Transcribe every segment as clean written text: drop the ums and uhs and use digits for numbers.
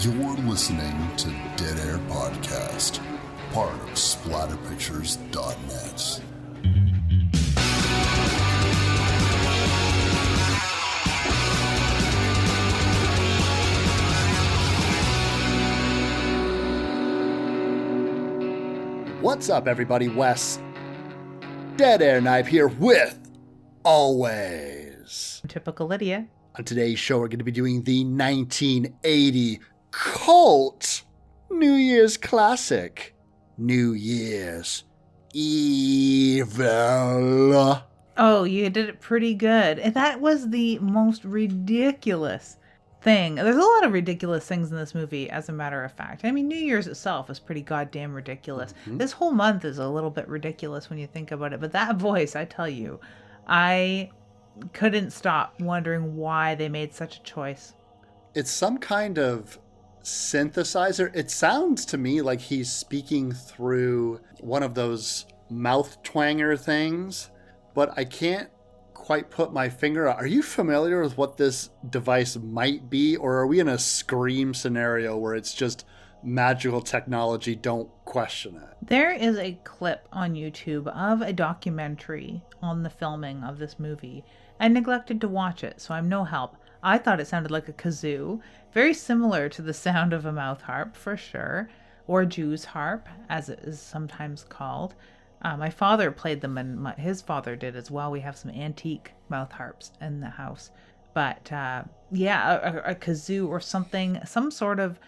You're listening to Dead Air Podcast, part of splatterpictures.net. What's up, everybody? Wes, Dead Air Knipe here with always Typical Lydia. On today's show, we're going to be doing the 1980 cult New Year's classic, New Year's Evil. Oh, you did it pretty good. And that was the most ridiculous thing. There's a lot of ridiculous things in this movie, as a matter of fact. I mean, New Year's itself is pretty goddamn ridiculous. Mm-hmm. This whole month is a little bit ridiculous when you think about it. But that voice, I tell you, I couldn't stop wondering why they made such a choice. It's some kind of synthesizer. It sounds to me like he's speaking through one of those mouth twanger things, but I can't quite put my finger on. Are you familiar with what this device might be, or are we in a Scream scenario where it's just magical technology? Don't question it. There is a clip on YouTube of a documentary on the filming of this movie. I neglected to watch it, so I'm no help. I thought it sounded like a kazoo, very similar to the sound of a mouth harp for sure, or Jew's harp, as it is sometimes called. My father played them, and his father did as well. We have some antique mouth harps in the house. But a kazoo or something, some sort of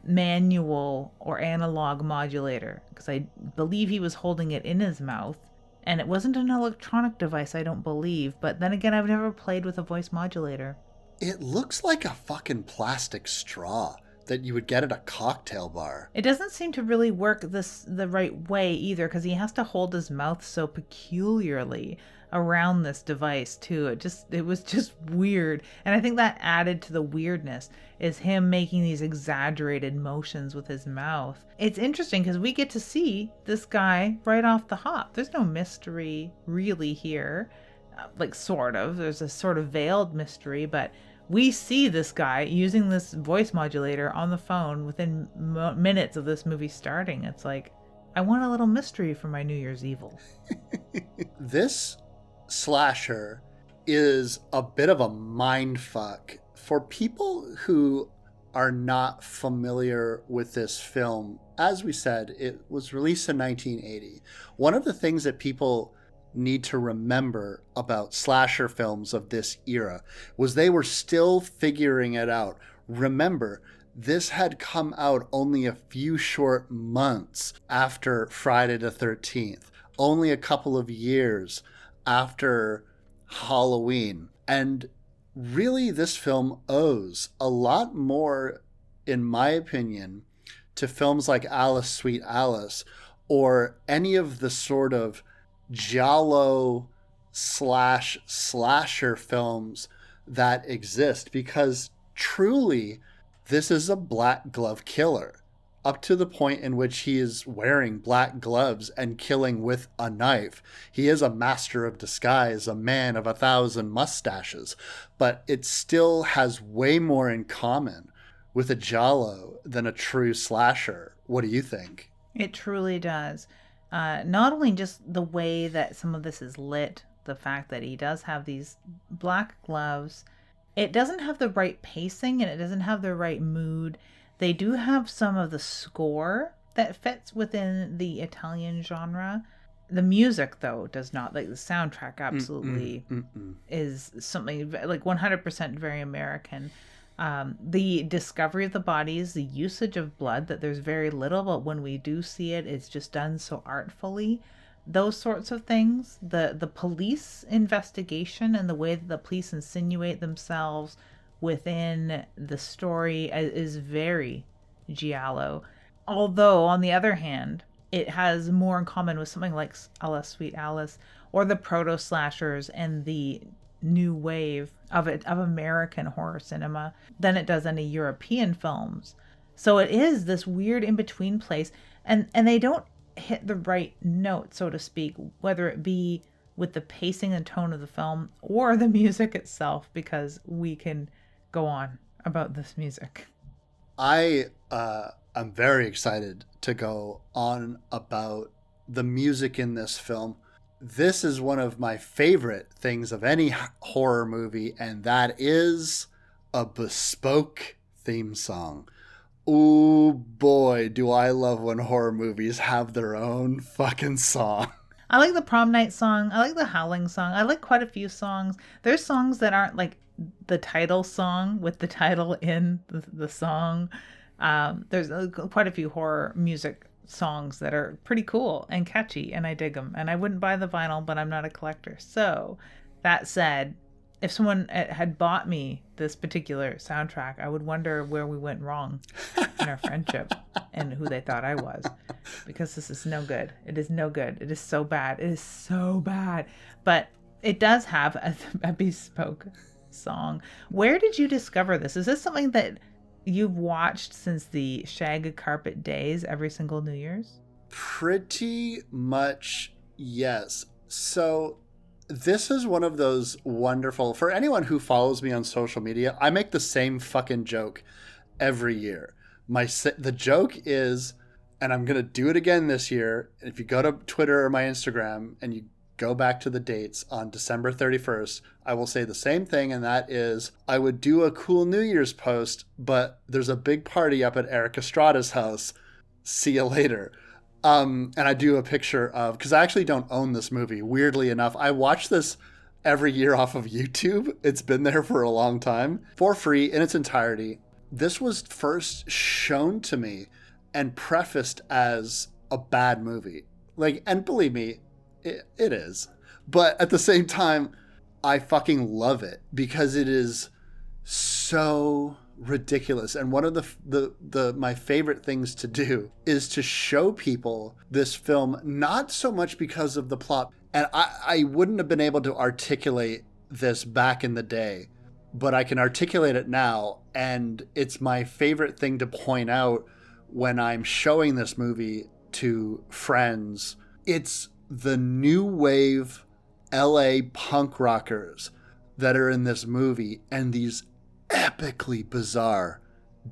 manual or analog modulator, because I believe he was holding it in his mouth. And it wasn't an electronic device, I don't believe. But then again, I've never played with a voice modulator. It looks like a fucking plastic straw that you would get at a cocktail bar. It doesn't seem to really work the right way either, because he has to hold his mouth so peculiarly around this device too. It was just weird. And I think that added to the weirdness is him making these exaggerated motions with his mouth. It's interesting because we get to see this guy right off the hop. There's no mystery really here. Sort of. There's a sort of veiled mystery, but we see this guy using this voice modulator on the phone within minutes of this movie starting. It's like, I want a little mystery for my New Year's Evil. This slasher is a bit of a mindfuck for people who are not familiar with this film. As we said, it was released in 1980. One of the things that people need to remember about slasher films of this era was they were still figuring it out. Remember, this had come out only a few short months after Friday the 13th, only a couple of years after Halloween. And really, this film owes a lot more, in my opinion, to films like Alice, Sweet Alice, or any of the sort of giallo / slasher films that exist, because truly this is a black glove killer, up to the point in which he is wearing black gloves and killing with a knife. He is a master of disguise, a man of 1,000 mustaches, but it still has way more in common with a giallo than a true slasher. What do you think? It truly does. Not only just the way that some of this is lit, the fact that he does have these black gloves, it doesn't have the right pacing and it doesn't have the right mood. They do have some of the score that fits within the Italian genre. The music, though, does not. Like, the soundtrack absolutely is something like 100% very American. The discovery of the bodies, the usage of blood, that there's very little, but when we do see it, it's just done so artfully. Those sorts of things. The police investigation and the way that the police insinuate themselves within the story is very giallo. Although, on the other hand, it has more in common with something like Alice, Sweet Alice, or the proto-slashers and the new wave of American horror cinema than it does any European films. So it is this weird in-between place, and they don't hit the right note, so to speak, whether it be with the pacing and tone of the film or the music itself, because we can go on about this music. I'm very excited to go on about the music in this film. This is one of my favorite things of any horror movie, and that is a bespoke theme song. Oh boy, do I love when horror movies have their own fucking song. I like the prom night song. I like the howling song. I like quite a few songs. There's songs that aren't like the title song with the title in the song. There's quite a few horror music songs that are pretty cool and catchy, and I dig them. And I wouldn't buy the vinyl, but I'm not a collector. So that said, if someone had bought me this particular soundtrack, I would wonder where we went wrong in our friendship and who they thought I was, because this is no good. It is no good. It is so bad. It is so bad. But it does have a bespoke song. Where did you discover this? Is this something that you've watched since the shag carpet days every single New Year's? Pretty much, yes. So this is one of those wonderful, for anyone who follows me on social media, I make the same fucking joke every year. The joke is, and I'm going to do it again this year, if you go to Twitter or my Instagram and you go back to the dates on December 31st, I will say the same thing, and that is, I would do a cool New Year's post, but there's a big party up at Erik Estrada's house. See you later. And I do a picture of, because I actually don't own this movie, weirdly enough. I watch this every year off of YouTube. It's been there for a long time, for free in its entirety. This was first shown to me and prefaced as a bad movie. Like, and believe me, it is. But at the same time, I fucking love it because it is so ridiculous. And one of the my favorite things to do is to show people this film, not so much because of the plot. And I wouldn't have been able to articulate this back in the day, but I can articulate it now. And it's my favorite thing to point out when I'm showing this movie to friends. It's the new wave LA punk rockers that are in this movie, and these epically bizarre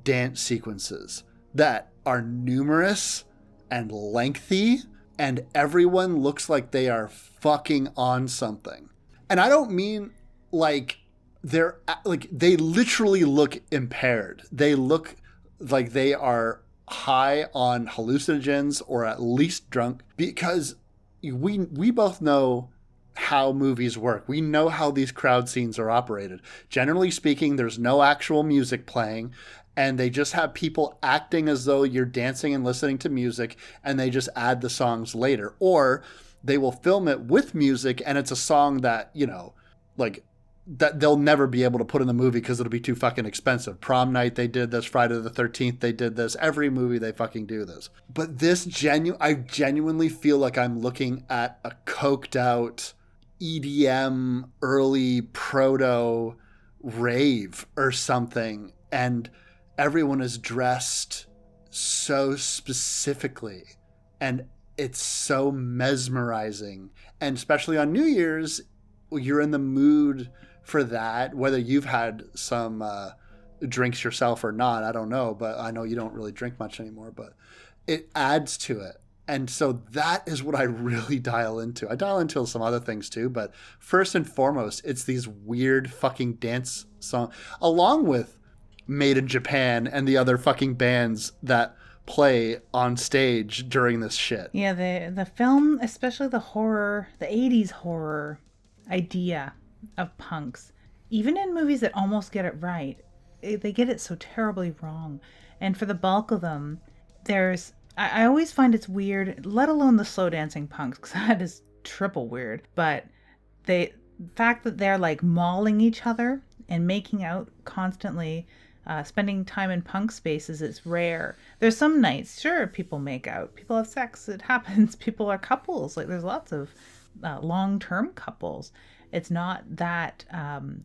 dance sequences that are numerous and lengthy, and everyone looks like they are fucking on something. And I don't mean like they literally look impaired. They look like they are high on hallucinogens or at least drunk, because we both know how movies work. We know how these crowd scenes are operated. Generally speaking, there's no actual music playing, and they just have people acting as though you're dancing and listening to music, and they just add the songs later. Or they will film it with music, and it's a song that, you know, like, that they'll never be able to put in the movie because it'll be too fucking expensive. Prom Night, they did this. Friday the 13th, they did this. Every movie, they fucking do this. But this I genuinely feel like I'm looking at a coked out EDM early proto rave or something, and everyone is dressed so specifically, and it's so mesmerizing. And especially on New Year's, you're in the mood for that, whether you've had some drinks yourself or not, I don't know, but I know you don't really drink much anymore, but it adds to it. And so that is what I really dial into. I dial into some other things too, but first and foremost, it's these weird fucking dance songs, along with Made in Japan and the other fucking bands that play on stage during this shit. Yeah, the film, especially the horror, the 80s horror idea of punks, even in movies that almost get it right, they get it so terribly wrong. And for the bulk of them, I always find it's weird, let alone the slow dancing punks, because that is triple weird. But the fact that they're like mauling each other and making out constantly, spending time in punk spaces, is rare. There's some nights, sure, people make out, people have sex, it happens, people are couples. Like, there's lots of long-term couples. It's not that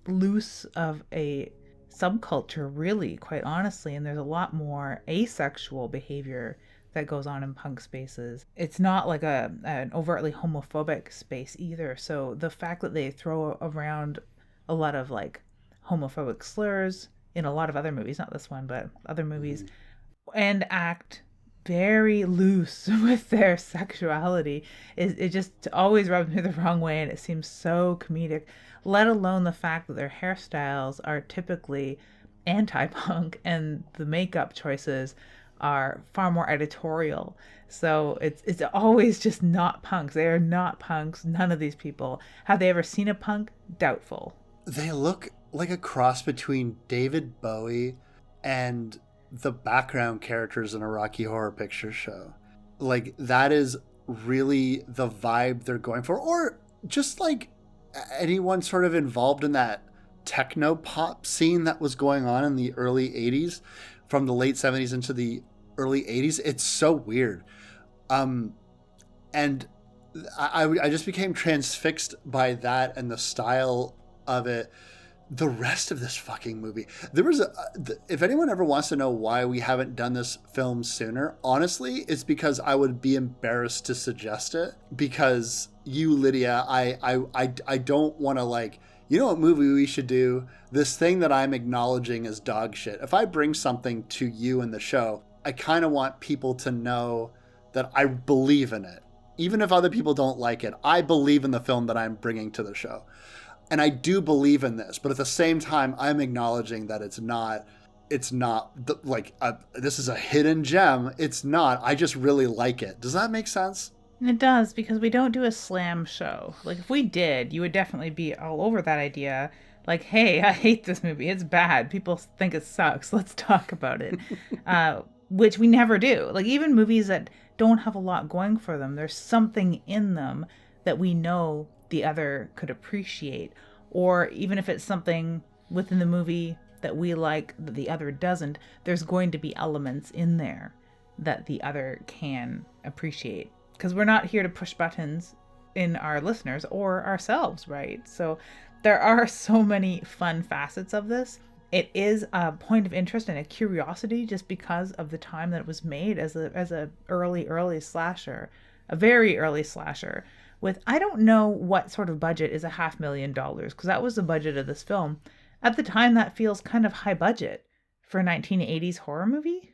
loose of a subculture, really, quite honestly. And there's a lot more asexual behavior that goes on in punk spaces. It's not like an overtly homophobic space either. So the fact that they throw around a lot of like homophobic slurs in a lot of other movies, not this one, but other movies, and act very loose with their sexuality. It just always rubs me the wrong way, and it seems so comedic, let alone the fact that their hairstyles are typically anti-punk and the makeup choices are far more editorial. So it's always just not punks. They are not punks. None of these people. Have they ever seen a punk? Doubtful. They look like a cross between David Bowie and the background characters in a Rocky Horror Picture Show. Like, that is really the vibe they're going for. Or just like anyone sort of involved in that techno pop scene that was going on in the early 80s, from the late 70s into the early 80s. It's so weird. And I just became transfixed by that and the style of it. The rest of this fucking movie, there was if anyone ever wants to know why we haven't done this film sooner, honestly, it's because I would be embarrassed to suggest it, because you, Lydia, I don't want to, like, you know what movie we should do? This thing that I'm acknowledging as dog shit. If I bring something to you in the show, I kind of want people to know that I believe in it. Even if other people don't like it, I believe in the film that I'm bringing to the show. And I do believe in this, but at the same time, I'm acknowledging that it's not this is a hidden gem. It's not. I just really like it. Does that make sense? It does, because we don't do a slam show. Like, if we did, you would definitely be all over that idea. Like, hey, I hate this movie. It's bad. People think it sucks. Let's talk about it. Which we never do. Like, even movies that don't have a lot going for them, there's something in them that we know the other could appreciate. Or even if it's something within the movie that we like that the other doesn't, there's going to be elements in there that the other can appreciate. Because we're not here to push buttons in our listeners or ourselves, right? So there are so many fun facets of this. It is a point of interest and a curiosity just because of the time that it was made as a early slasher, a very early slasher. With, I don't know what sort of budget is $500,000, because that was the budget of this film. At the time, that feels kind of high budget for a 1980s horror movie.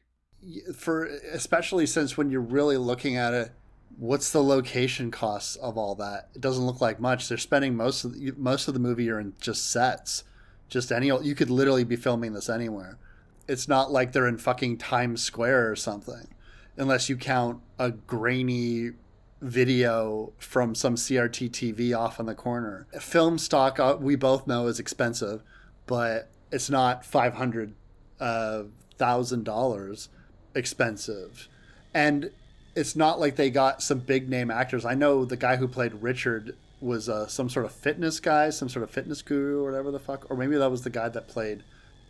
Especially since when you're really looking at it, what's the location costs of all that? It doesn't look like much. They're spending most of the movie are in just sets. Just you could literally be filming this anywhere. It's not like they're in fucking Times Square or something, unless you count a grainy video from some CRT TV off in the corner. Film stock, we both know, is expensive, but it's not $500,000 expensive. And it's not like they got some big name actors. I know the guy who played Richard was some sort of fitness guy, some sort of fitness guru or whatever the fuck. Or maybe that was the guy that played...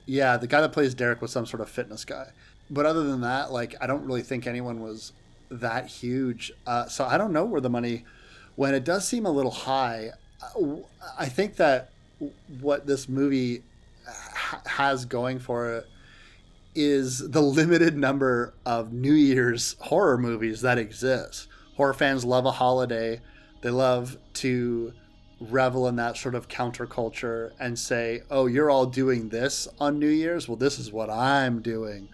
Yeah, the guy that plays Derek was some sort of fitness guy. But other than that, like, I don't really think anyone was that huge. So I don't know where the money went. It does seem a little high. I think that what this movie has going for it is the limited number of New Year's horror movies that exist. Horror fans love a holiday. They love to revel in that sort of counterculture and say, oh, you're all doing this on New Year's? Well, this is what I'm doing.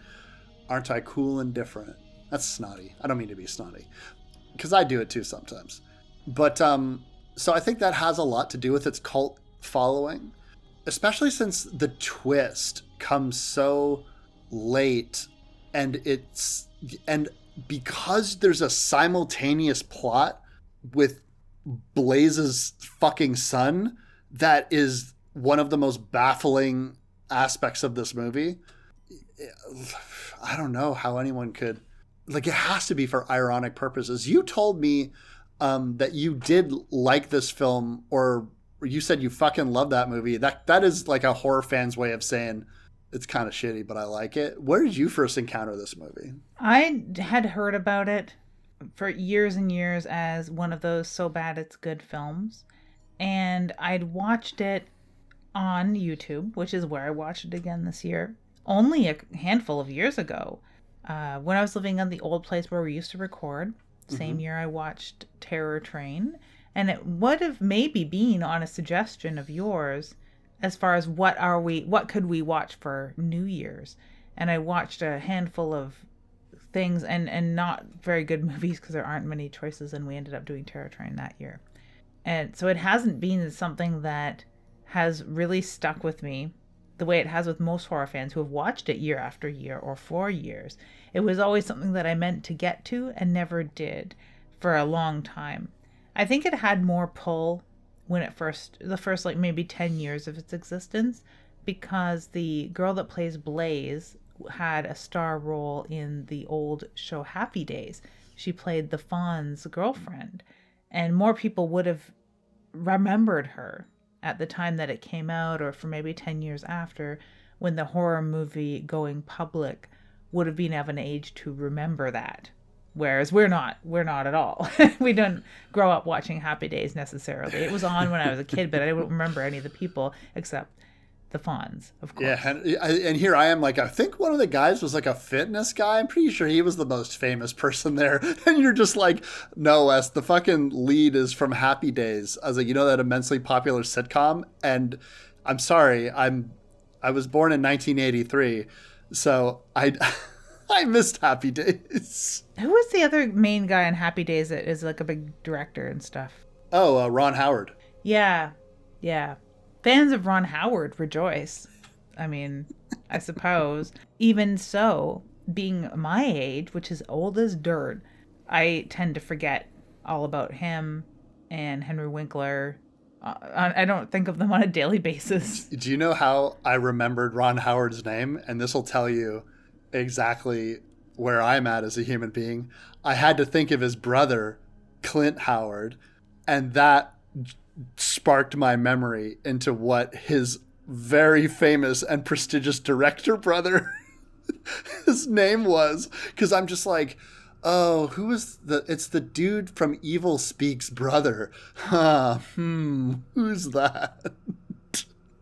Aren't I cool and different? That's snotty. I don't mean to be snotty, because I do it too sometimes. But so I think that has a lot to do with its cult following, especially since the twist comes so late, and because there's a simultaneous plot with Blaze's fucking son that is one of the most baffling aspects of this movie. I don't know how anyone could... Like, it has to be for ironic purposes. You told me that you did like this film, or you said you fucking love that movie. That is like a horror fan's way of saying it's kind of shitty, but I like it. Where did you first encounter this movie? I had heard about it for years and years as one of those so bad it's good films. And I'd watched it on YouTube, which is where I watched it again this year, only a handful of years ago. When I was living in the old place where we used to record, same year I watched Terror Train, and it would have maybe been on a suggestion of yours as far as what could we watch for New Year's. And I watched a handful of things and not very good movies because there aren't many choices, and we ended up doing Terror Train that year. And so it hasn't been something that has really stuck with me the way it has with most horror fans who have watched it year after year or for years. It was always something that I meant to get to and never did for a long time. I think it had more pull when the first like maybe 10 years of its existence, because the girl that plays Blaze had a star role in the old show Happy Days. She played the Fawn's girlfriend, and more people would have remembered her at the time that it came out, or for maybe 10 years after, when the horror movie going public would have been of an age to remember that. Whereas we're not at all. We don't grow up watching Happy Days necessarily. It was on when I was a kid, but I don't remember any of the people except the Fawns, of course. Yeah, and here I am, like, I think one of the guys was like a fitness guy. I'm pretty sure he was the most famous person there. And you're just like, no, Wes, the fucking lead is from Happy Days. I was like, you know that immensely popular sitcom? And I'm sorry, I was born in 1983, so I missed Happy Days. Who was the other main guy in Happy Days that is like a big director and stuff? Oh, Ron Howard. Yeah. Fans of Ron Howard rejoice. I mean, I suppose. Even so, being my age, which is old as dirt, I tend to forget all about him and Henry Winkler. I don't think of them on a daily basis. Do you know how I remembered Ron Howard's name? And this will tell you exactly where I'm at as a human being. I had to think of his brother, Clint Howard, and that sparked my memory into what his very famous and prestigious director brother his name was, because I'm just like, oh, it's the dude from Evil Speak's brother. Who's that?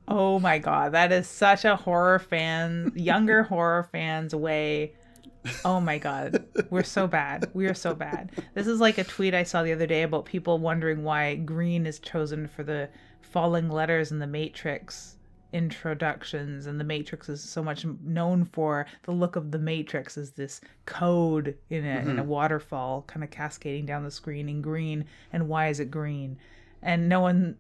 Oh my god, that is such a younger horror fans way. Oh my god, we're so bad. We are so bad. This is like a tweet I saw the other day about people wondering why green is chosen for the falling letters in the Matrix introductions, and the Matrix is so much known for the look of the Matrix as this code in a waterfall kind of cascading down the screen in green, and why is it green? And no one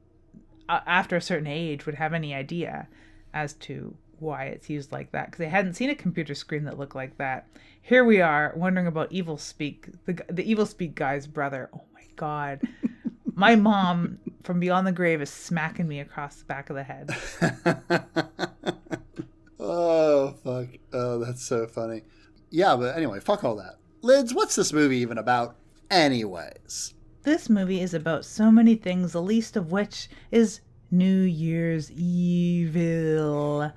after a certain age would have any idea as to why it's used like that, because they hadn't seen a computer screen that looked like that. Here we are wondering about Evil Speak, the Evil Speak guy's brother. Oh my god. My mom from beyond the grave is smacking me across the back of the head. Oh, fuck. Oh, that's so funny. Yeah, but anyway, fuck all that. Lids, what's this movie even about anyways? This movie is about so many things, the least of which is New Year's Evil.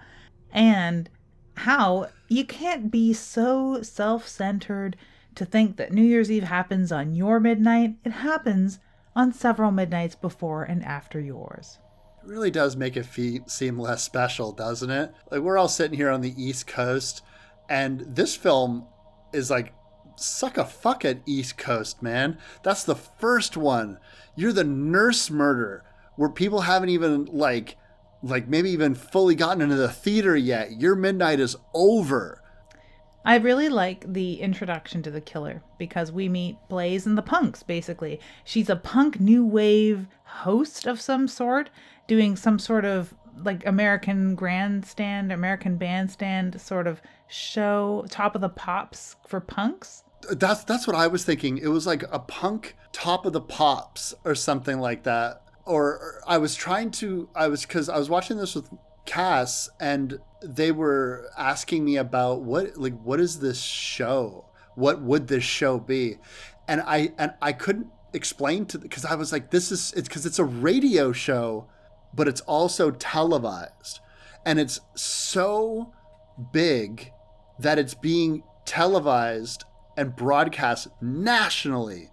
And how you can't be so self-centered to think that New Year's Eve happens on your midnight. It happens on several midnights before and after yours. It really does make it seem less special, doesn't it? Like, we're all sitting here on the East Coast, and this film is like, suck a fuck at East Coast, man. That's the first one. You're the nurse murder, where people haven't even like maybe even fully gotten into the theater yet. Your midnight is over. I really like the introduction to the killer, because we meet Blaze and the punks, basically. She's a punk new wave host of some sort, doing some sort of like American bandstand sort of show, Top of the Pops for punks. That's what I was thinking. It was like a punk Top of the Pops or something like that. Or because I was watching this with Cass, and they were asking me about what is this show? What would this show be? And I couldn't explain because I was like, it's because it's a radio show, but it's also televised, and it's so big that it's being televised and broadcast nationally,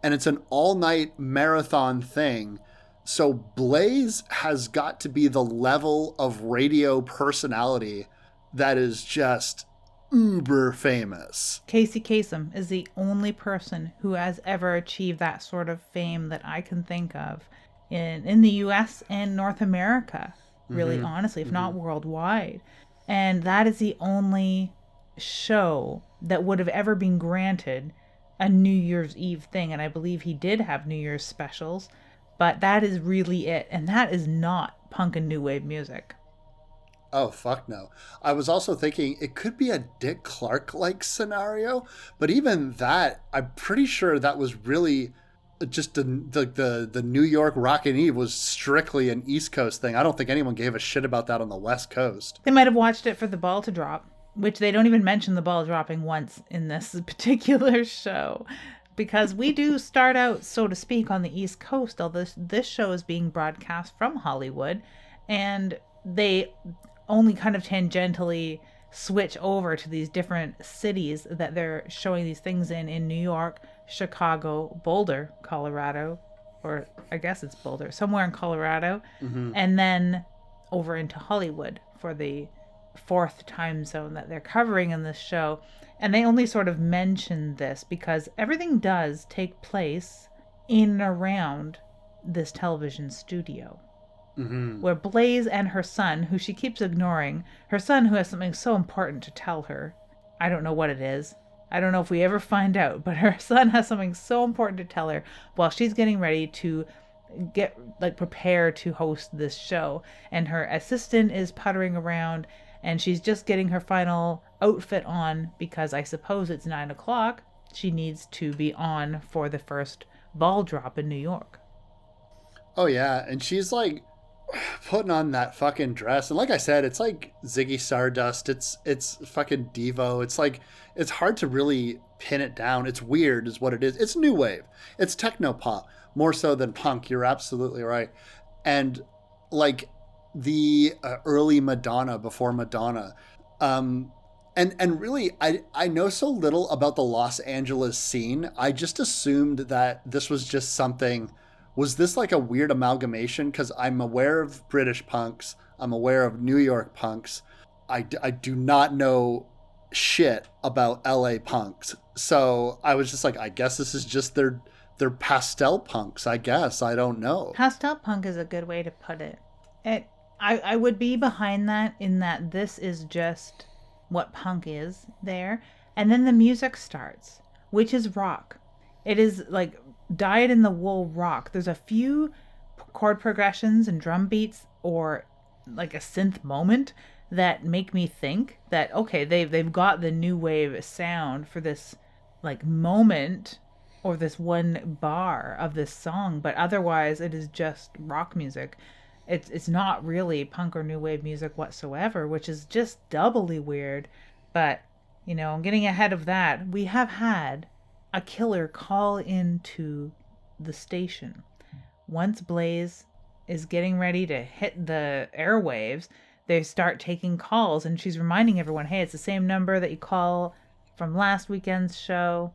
and it's an all-night marathon thing. So Blaze has got to be the level of radio personality that is just uber famous. Casey Kasem is the only person who has ever achieved that sort of fame that I can think of in the US and North America. really honestly, if not worldwide. And that is the only show that would have ever been granted a New Year's Eve thing. And I believe he did have New Year's specials, but that is really it. And that is not punk and new wave music. Oh, fuck no. I was also thinking it could be a Dick Clark-like scenario, but even that, I'm pretty sure that was really just the New York Rockin' Eve was strictly an East Coast thing. I don't think anyone gave a shit about that on the West Coast. They might have watched it for the ball to drop, which they don't even mention the ball dropping once in this particular show. Because we do start out, so to speak, on the East Coast, although this show is being broadcast from Hollywood, and they only kind of tangentially switch over to these different cities that they're showing these things in New York, Chicago, Boulder, Colorado, or I guess it's Boulder, somewhere in Colorado, and then over into Hollywood for the fourth time zone that they're covering in this show. And they only sort of mention this because everything does take place in and around this television studio. Where Blaze and her son, who she keeps ignoring, her son who has something so important to tell her, I don't know what it is. I don't know if we ever find out, but her son has something so important to tell her while she's getting ready to prepare to host this show. And her assistant is puttering around and she's just getting her final outfit on because I suppose it's 9 o'clock. She needs to be on for the first ball drop in New York. Oh yeah, and she's like putting on that fucking dress, and like I said, it's like Ziggy Stardust, it's fucking Devo. It's like, it's hard to really pin it down. It's weird is what it is. It's new wave, it's techno pop more so than punk. You're absolutely right. And like the early Madonna, before Madonna, and really I know so little about the Los Angeles scene. I just assumed that this was just something. Was this like a weird amalgamation? Because I'm aware of British punks. I'm aware of New York punks. I do not know shit about LA punks. So I was just like, I guess this is just their pastel punks, I guess. I don't know. Pastel punk is a good way to put it. I would be behind that in that this is just what punk is there. And then the music starts, which is rock. It is like dyed-in-the-wool rock. There's a few chord progressions and drum beats or like a synth moment that make me think that, okay, they've got the new wave sound for this like moment or this one bar of this song, but otherwise it is just rock music. It's not really punk or new wave music whatsoever, which is just doubly weird. But, you know, I'm getting ahead of that. We have had a killer call into the station. Once Blaze is getting ready to hit the airwaves, they start taking calls, and she's reminding everyone, hey, it's the same number that you call from last weekend's show.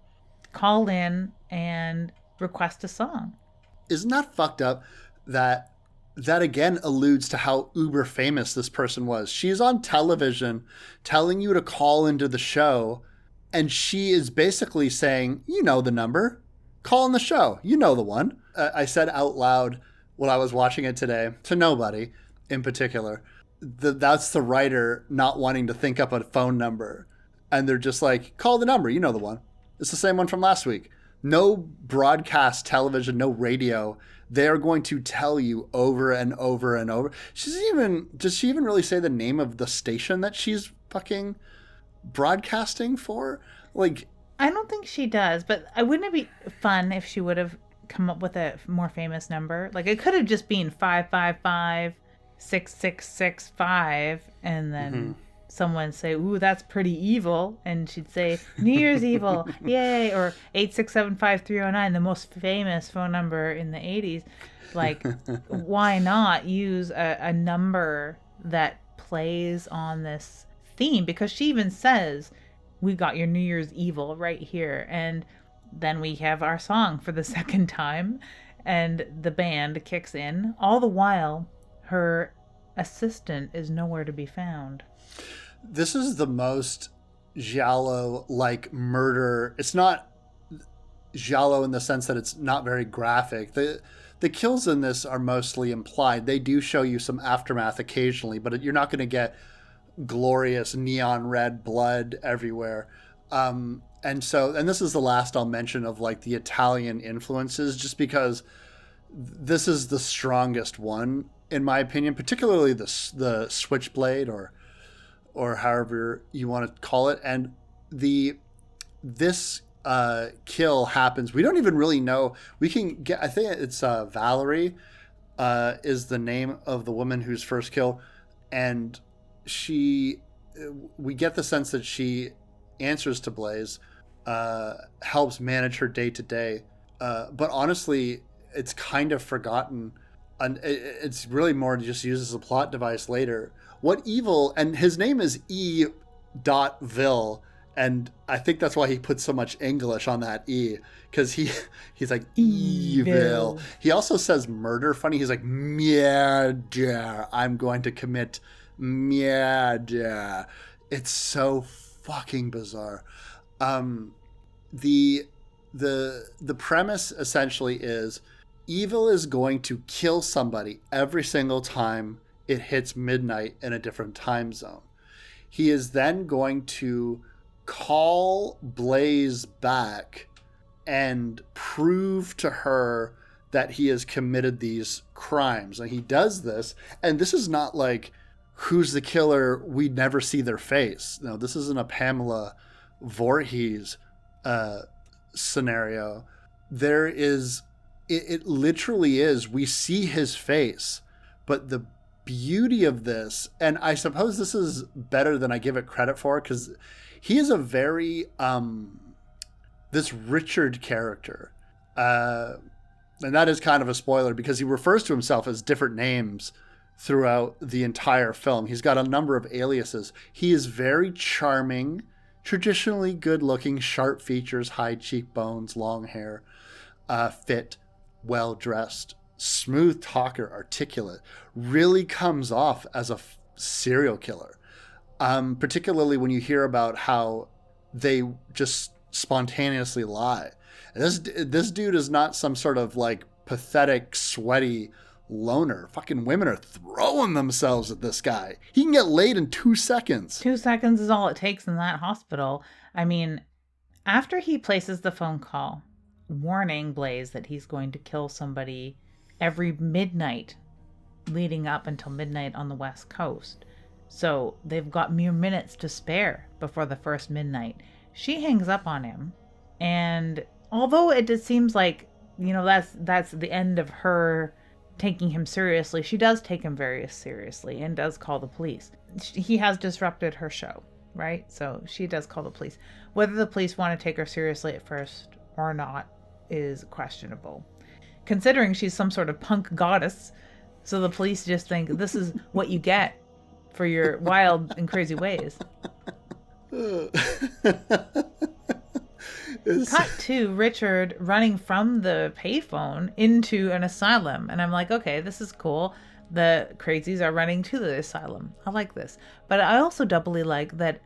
Call in and request a song. Isn't that fucked up that again alludes to how uber famous this person was? She's on television telling you to call into the show, and she is basically saying, you know the number, call in the show, you know the one. I said out loud when I was watching it today to nobody in particular, that's the writer not wanting to think up a phone number. And they're just like, call the number, you know the one. It's the same one from last week. No broadcast television, no radio. They're going to tell you over and over and over. Does she even really say the name of the station that she's fucking broadcasting for? Like, I don't think she does, but wouldn't it be fun if she would have come up with a more famous number? Like, it could have just been 555-6665, and then someone say, ooh, that's pretty evil, and she'd say, New Year's Evil, yay, or 8675309, the most famous phone number in the 80s. Like, why not use a number that plays on this theme? Because she even says, we got your New Year's Evil right here. And then we have our song for the second time, and the band kicks in. All the while, her assistant is nowhere to be found. This is the most giallo-like murder. It's not giallo in the sense that it's not very graphic. The the kills in this are mostly implied. They do show you some aftermath occasionally, but you're not going to get glorious neon red blood everywhere. And this is the last I'll mention of like the Italian influences, just because this is the strongest one in my opinion, particularly the switchblade or however you want to call it. And this kill happens. We don't even really know. We can get, I think it's Valerie is the name of the woman who's first kill. And we get the sense that she answers to Blaze, helps manage her day to day. But honestly, it's kind of forgotten. And it's really more just used as a plot device later. What evil, and his name is E.Vil, and I think that's why he put so much English on that E, because he's like evil. He also says murder funny. He's like, murder. I'm going to commit murder. It's so fucking bizarre. The premise essentially is evil is going to kill somebody every single time it hits midnight in a different time zone. He is then going to call Blaze back and prove to her that he has committed these crimes. And he does this, and this is not like, who's the killer? We never see their face. No, this isn't a Pamela Voorhees scenario. There is, it literally is, we see his face, but the beauty of this, and I suppose this is better than I give it credit for, because he is a very this Richard character, and that is kind of a spoiler because he refers to himself as different names throughout the entire film. He's got a number of aliases. He is very charming, traditionally good looking, sharp features, high cheekbones, long hair, fit, well dressed, smooth talker, articulate, really comes off as a serial killer. Particularly when you hear about how they just spontaneously lie. This dude is not some sort of like pathetic, sweaty loner. Fucking women are throwing themselves at this guy. He can get laid in 2 seconds. 2 seconds is all it takes in that hospital. I mean, after he places the phone call warning Blaze that he's going to kill somebody every midnight leading up until midnight on the West Coast. So they've got mere minutes to spare before the first midnight. She hangs up on him. And although it just seems like, you know, that's the end of her taking him seriously, she does take him very seriously and does call the police. He has disrupted her show, right? So she does call the police. Whether the police want to take her seriously at first or not is questionable, considering she's some sort of punk goddess. So the police just think this is what you get for your wild and crazy ways. Cut to Richard running from the payphone into an asylum. And I'm like, okay, this is cool. The crazies are running to the asylum. I like this. But I also doubly like that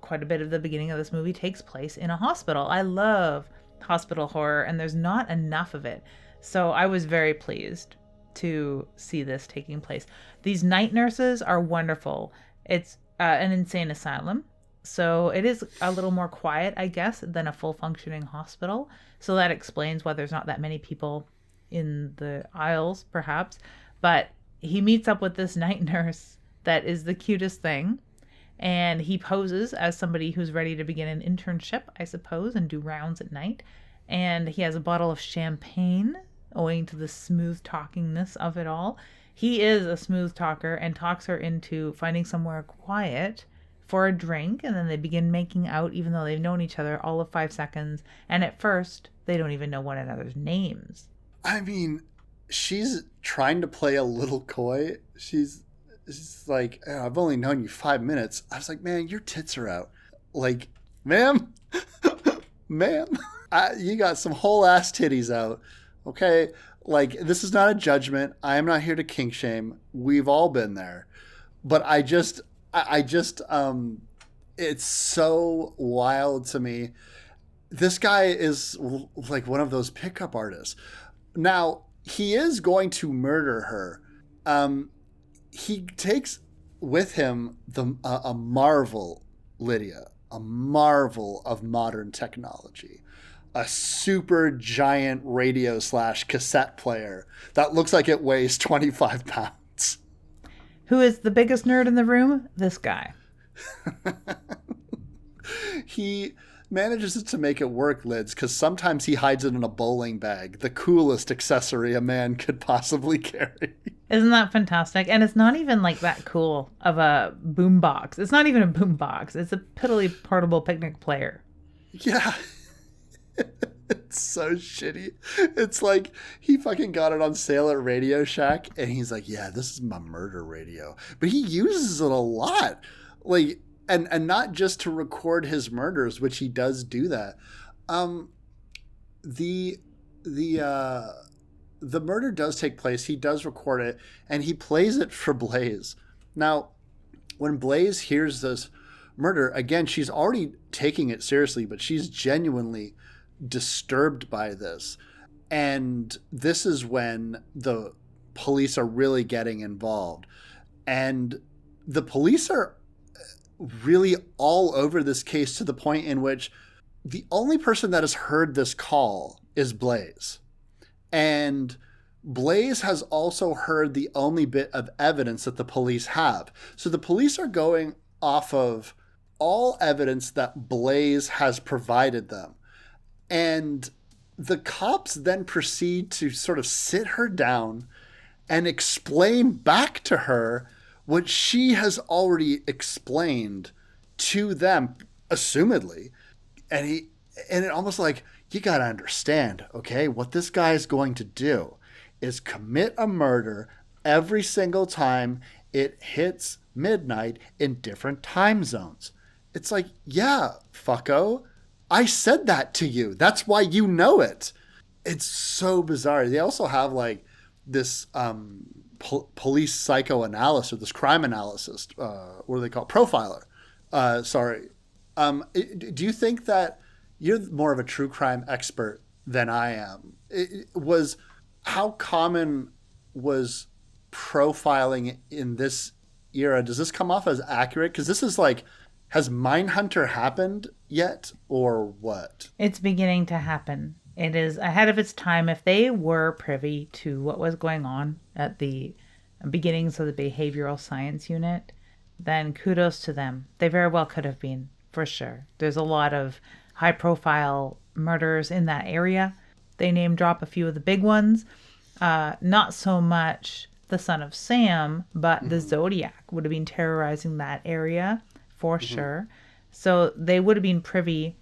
quite a bit of the beginning of this movie takes place in a hospital. I love hospital horror, and there's not enough of it. So I was very pleased to see this taking place. These night nurses are wonderful. It's an insane asylum, so it is a little more quiet, I guess, than a full functioning hospital. So that explains why there's not that many people in the aisles, perhaps. But he meets up with this night nurse that is the cutest thing, and he poses as somebody who's ready to begin an internship, I suppose, and do rounds at night. And he has a bottle of champagne, owing to the smooth talkingness of it all. He is a smooth talker and talks her into finding somewhere quiet for a drink, and then they begin making out, even though they've known each other all of 5 seconds, and at first they don't even know one another's names. I mean, she's trying to play a little coy. She's like, oh, I've only known you 5 minutes. I was like, man, your tits are out. Like, ma'am, ma'am, you got some whole ass titties out. Okay, like, this is not a judgment. I am not here to kink shame. We've all been there. But I just, it's so wild to me. This guy is like one of those pickup artists. Now, he is going to murder her. He takes with him a marvel, Lydia, a marvel of modern technology. A super giant radio / cassette player that looks like it weighs 25 pounds. Who is the biggest nerd in the room? This guy. He manages to make it work, Lids, because sometimes he hides it in a bowling bag, the coolest accessory a man could possibly carry. Isn't that fantastic? And it's not even like that cool of a boombox. It's not even a boombox. It's a piddly portable picnic player. Yeah. It's so shitty. It's like he fucking got it on sale at Radio Shack and he's like, yeah, this is my murder radio. But he uses it a lot. Like, and not just to record his murders, which he does do that. The murder does take place. He does record it and he plays it for Blaze. Now, when Blaze hears this murder, again, she's already taking it seriously, but she's genuinely disturbed by this. And this is when the police are really getting involved. And the police are really all over this case to the point in which the only person that has heard this call is Blaze. And Blaze has also heard the only bit of evidence that the police have. So the police are going off of all evidence that Blaze has provided them. And the cops then proceed to sort of sit her down and explain back to her what she has already explained to them, assumedly. And it almost like, you got to understand, okay, what this guy is going to do is commit a murder every single time it hits midnight in different time zones. It's like, yeah, fucko, I said that to you. That's why you know it. It's so bizarre. They also have like this police psychoanalysis, or this crime analysis, what do they call it? Profiler. Do you think that you're more of a true crime expert than I am? How common was profiling in this era? Does this come off as accurate? Because this is like, has Mindhunter happened yet or what? It's beginning to happen. It is ahead of its time. If they were privy to what was going on at the beginnings of the behavioral science unit, then kudos to them. They very well could have been, for sure. There's a lot of high-profile murders in that area. They name drop a few of the big ones. Not so much the Son of Sam, but the Zodiac would have been terrorizing that area, for sure. So they would have been privy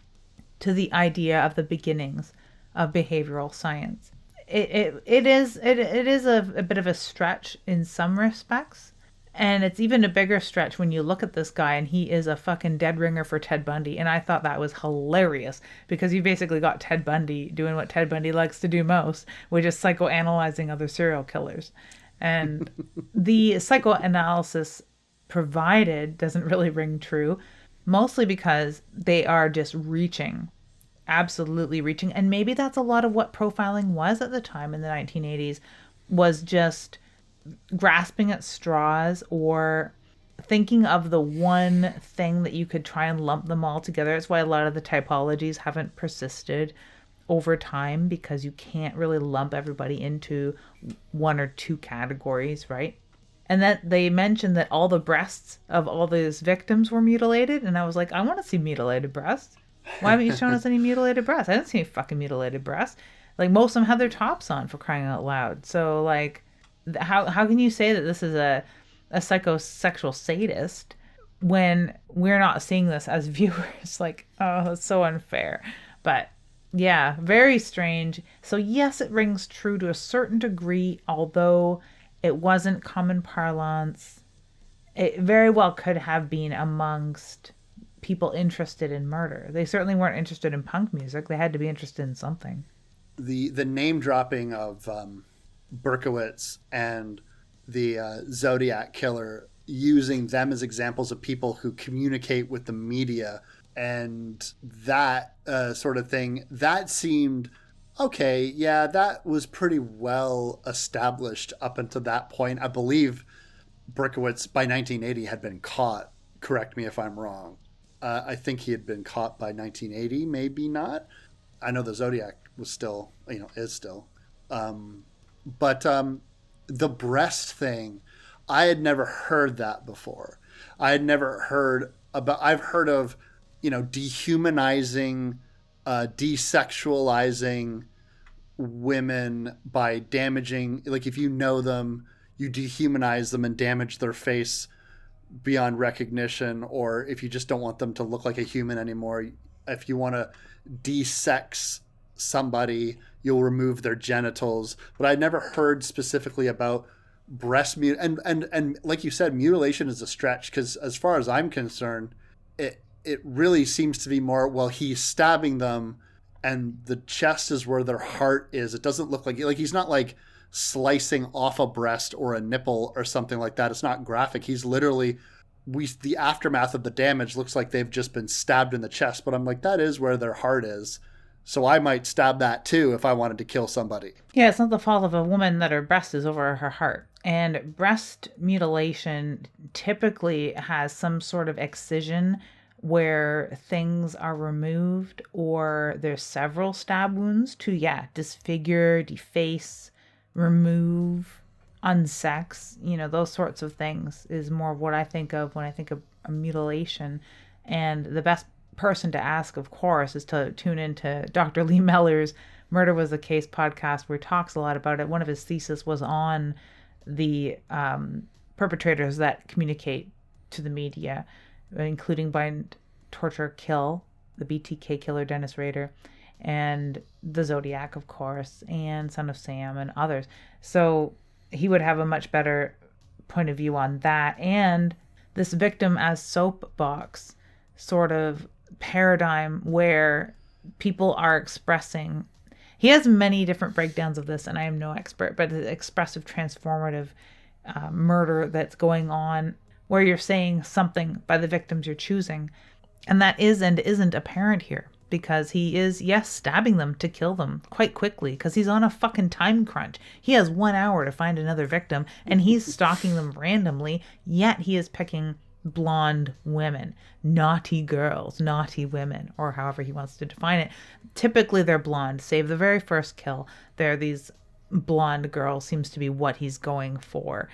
to the idea of the beginnings of behavioral science. It is a bit of a stretch in some respects, and it's even a bigger stretch when you look at this guy and he is a fucking dead ringer for Ted Bundy. And I thought that was hilarious because you basically got Ted Bundy doing what Ted Bundy likes to do most, which is psychoanalyzing other serial killers. And the psychoanalysis provided doesn't really ring true, mostly because they are just reaching, absolutely reaching. And maybe that's a lot of what profiling was at the time in the 1980s, was just grasping at straws or thinking of the one thing that you could try and lump them all together. It's why a lot of the typologies haven't persisted over time, because you can't really lump everybody into one or two categories, right? And that they mentioned that all the breasts of all these victims were mutilated. And I was like, I want to see mutilated breasts. Why haven't you shown us any mutilated breasts? I didn't see any fucking mutilated breasts. Like, most of them have their tops on, for crying out loud. So, like, how can you say that this is a psychosexual sadist when we're not seeing this as viewers? Like, oh, that's so unfair. But, yeah, very strange. So, yes, it rings true to a certain degree, although it wasn't common parlance. It very well could have been amongst people interested in murder. They certainly weren't interested in punk music. They had to be interested in something. The name dropping of Berkowitz and the Zodiac killer, using them as examples of people who communicate with the media and that sort of thing, that seemed Okay, yeah, that was pretty well established up until that point. I believe Berkowitz by 1980 had been caught. Correct me if I'm wrong. I think he had been caught by 1980, maybe not. I know the Zodiac was still, is still. But the breast thing, I had never heard that before. I had never heard about, I've heard of, dehumanizing, desexualizing women by damaging, like if you know them, you dehumanize them and damage their face beyond recognition, or if you just don't want them to look like a human anymore, if you want to de-sex somebody, you'll remove their genitals. But I never heard specifically about breast and like you said, mutilation is a stretch, because as far as I'm concerned, it really seems to be more, well, he's stabbing them and the chest is where their heart is. It doesn't look like he's not like slicing off a breast or a nipple or something like that. It's not graphic. He's literally, the aftermath of the damage looks like they've just been stabbed in the chest. But I'm like, that is where their heart is. So I might stab that too if I wanted to kill somebody. Yeah, it's not the fault of a woman that her breast is over her heart. And breast mutilation typically has some sort of excision where things are removed, or there's several stab wounds to, disfigure, deface, remove, unsex, those sorts of things is more of what I think of when I think of a mutilation. And the best person to ask, of course, is to tune into Dr. Lee Meller's Murder Was the Case podcast, where he talks a lot about it. One of his theses was on the perpetrators that communicate to the media, including Bind, Torture, Kill, the BTK killer Dennis Rader, and the Zodiac, of course, and Son of Sam, and others. So he would have a much better point of view on that. And this victim as soapbox sort of paradigm where people are expressing. He has many different breakdowns of this, and I am no expert, but the expressive transformative murder that's going on, where you're saying something by the victims you're choosing. And that is and isn't apparent here, because he is, yes, stabbing them to kill them quite quickly, because he's on a fucking time crunch. He has 1 hour to find another victim, and he's stalking them randomly, yet he is picking blonde women, naughty girls, naughty women, or however he wants to define it. Typically they're blonde, save the very first kill. They're these blonde girls, seems to be what he's going for.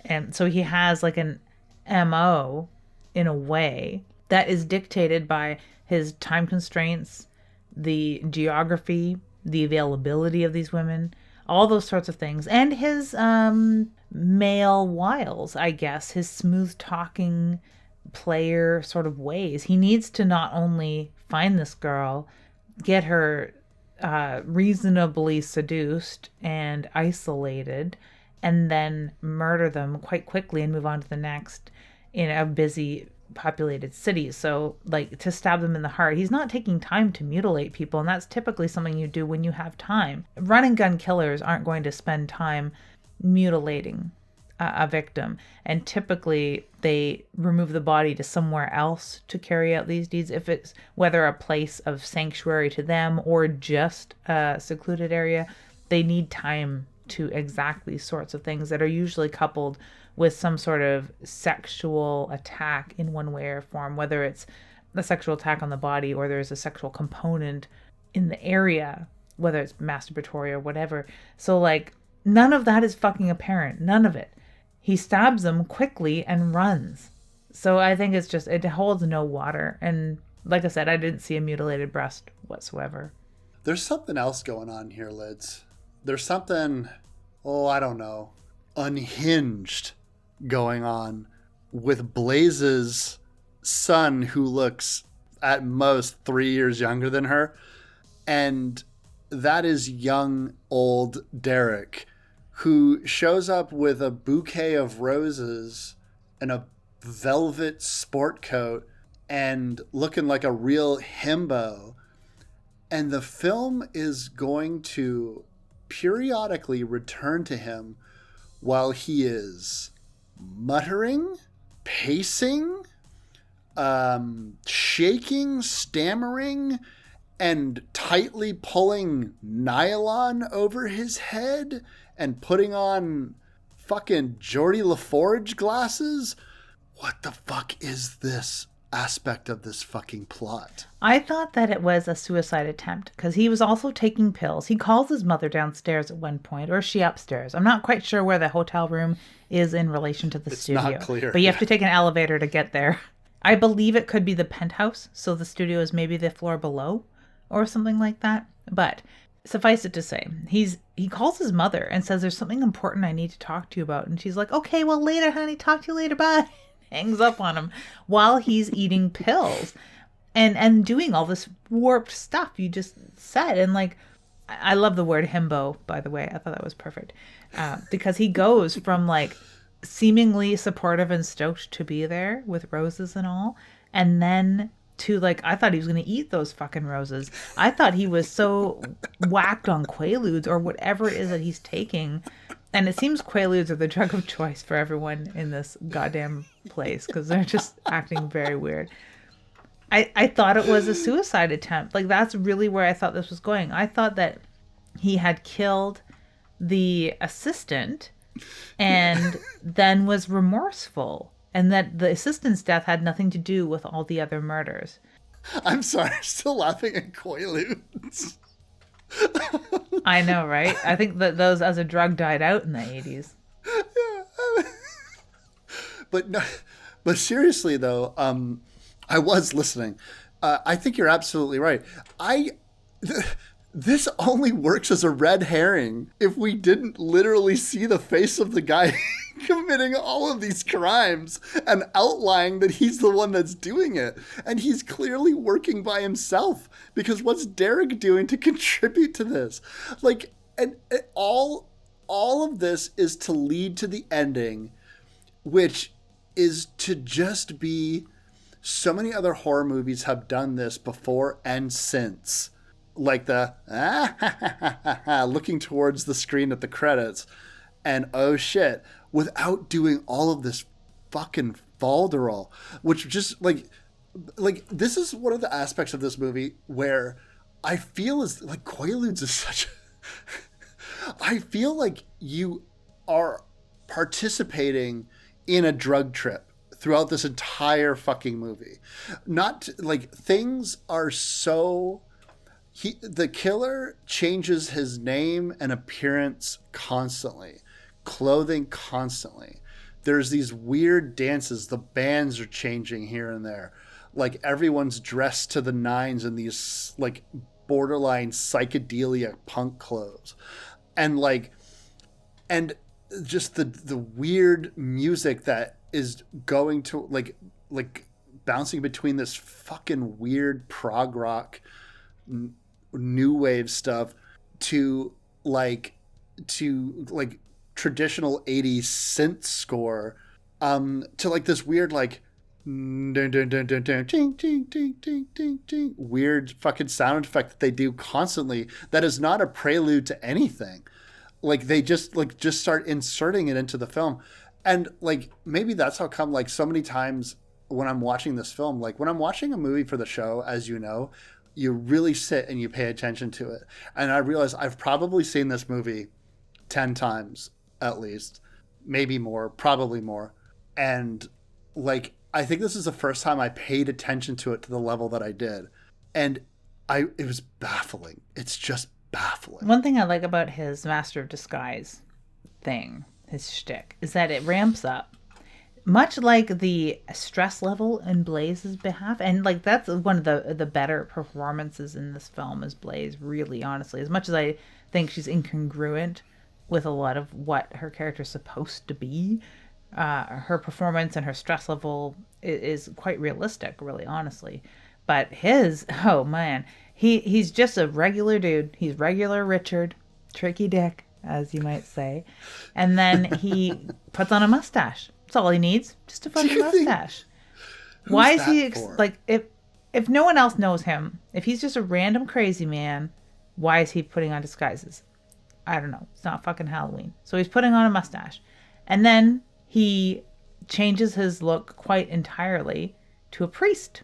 And so he has like an MO in a way that is dictated by his time constraints, the geography, the availability of these women, all those sorts of things, and his male wiles, I guess, his smooth talking player sort of ways. He needs to not only find this girl, get her reasonably seduced and isolated, and then murder them quite quickly and move on to the next in a busy populated city. So like to stab them in the heart, he's not taking time to mutilate people, and that's typically something you do when you have time. Run and gun killers aren't going to spend time mutilating a victim, and typically they remove the body to somewhere else to carry out these deeds, if it's whether a place of sanctuary to them or just a secluded area. They need time to exact these sorts of things that are usually coupled with some sort of sexual attack in one way or form, whether it's a sexual attack on the body or there's a sexual component in the area, whether it's masturbatory or whatever. So like none of that is fucking apparent. None of it. He stabs them quickly and runs. So I think it's just, it holds no water. And like I said, I didn't see a mutilated breast whatsoever. There's something else going on here, Lids. There's something, I don't know, unhinged going on with Blaze's son, who looks at most 3 years younger than her. And that is young, old Derek, who shows up with a bouquet of roses and a velvet sport coat and looking like a real himbo. And the film is going to periodically return to him while he is muttering, pacing, shaking, stammering, and tightly pulling nylon over his head and putting on fucking Geordie LaForge glasses. What the fuck is this aspect of this fucking plot? I thought that it was a suicide attempt because he was also taking pills. He calls his mother downstairs at one point, or is she upstairs? I'm not quite sure where the hotel room is in relation to the studio. It's not clear. But you have to take an elevator to get there. I believe it could be the penthouse, so the studio is maybe the floor below or something like that. But suffice it to say, he calls his mother and says, there's something important I need to talk to you about. And she's like, okay, well, later, honey. Talk to you later. Bye. Hangs up on him while he's eating pills and doing all this warped stuff you just said. And like, I love the word himbo, by the way. I thought that was perfect. Because he goes from like seemingly supportive and stoked to be there with roses and all, and then to like, I thought he was going to eat those fucking roses. I thought he was so whacked on Quaaludes or whatever it is that he's taking. And it seems Quaaludes are the drug of choice for everyone in this goddamn place because they're just acting very weird. I thought it was a suicide attempt. Like, that's really where I thought this was going. I thought that he had killed the assistant and then was remorseful, and that the assistant's death had nothing to do with all the other murders. I'm sorry, I'm still laughing at Quaaludes. I know, right? I think that those as a drug died out in the 80s. But seriously though, I was listening. I think you're absolutely right. This only works as a red herring if we didn't literally see the face of the guy committing all of these crimes and outlining that he's the one that's doing it. And he's clearly working by himself, because what's Derek doing to contribute to this? Like, and all of this is to lead to the ending, which is to just be, so many other horror movies have done this before and since. Like the looking towards the screen at the credits and oh shit, without doing all of this fucking falderall, which just like this is one of the aspects of this movie where I feel is like Quaaludes is such I feel like you are participating in a drug trip throughout this entire fucking movie. Not like things are so the killer changes his name and appearance constantly, clothing constantly. There's these weird dances. The bands are changing here and there. Like everyone's dressed to the nines in these like borderline psychedelia punk clothes. And like, and just the weird music that is going to like bouncing between this fucking weird prog rock new wave stuff to traditional 80s synth score to like this weird like weird fucking sound effect that they do constantly that is not a prelude to anything. Like they just start inserting it into the film. And like maybe that's how come like so many times when I'm watching this film, like when I'm watching a movie for the show, as you know, you really sit and you pay attention to it. And I realize I've probably seen this movie 10 times at least, maybe more, probably more. And like, I think this is the first time I paid attention to it to the level that I did. And it was baffling. It's just baffling. One thing I like about his Master of Disguise thing, his shtick, is that it ramps up. Much like the stress level in Blaze's behalf. And like that's one of the better performances in this film is Blaze, really, honestly. As much as I think she's incongruent with a lot of what her character's supposed to be, her performance and her stress level is quite realistic, really, honestly. But his, oh man, he's just a regular dude. He's regular Richard, tricky dick, as you might say. And then he puts on a mustache. That's all he needs, just a fucking mustache. Why is he like if no one else knows him, if he's just a random crazy man, why is he putting on disguises? I don't know. It's not fucking Halloween. So he's putting on a mustache. And then he changes his look quite entirely to a priest.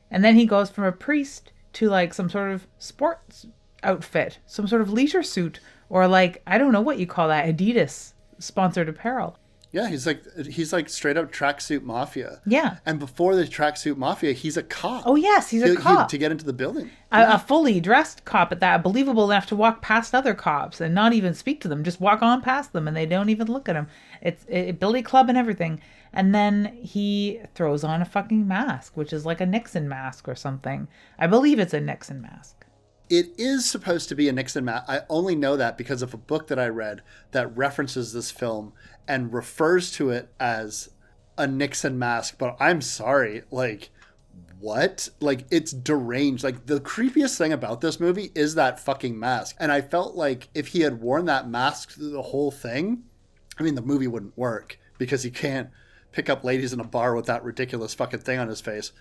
And then he goes from a priest to like some sort of sports outfit, some sort of leisure suit, or like, I don't know what you call that, Adidas sponsored apparel. Yeah, he's like straight up tracksuit mafia. Yeah. And before the tracksuit mafia, he's a cop. Oh yes, he's a cop. To get into the building. A fully dressed cop at that, believable enough to walk past other cops and not even speak to them, just walk on past them and they don't even look at him. It's billy club and everything. And then he throws on a fucking mask, which is like a Nixon mask or something. I believe it's a Nixon mask. It is supposed to be a Nixon mask. I only know that because of a book that I read that references this film and refers to it as a Nixon mask. But I'm sorry, like, what? Like, it's deranged. Like, the creepiest thing about this movie is that fucking mask. And I felt like if he had worn that mask through the whole thing, I mean, the movie wouldn't work because he can't pick up ladies in a bar with that ridiculous fucking thing on his face.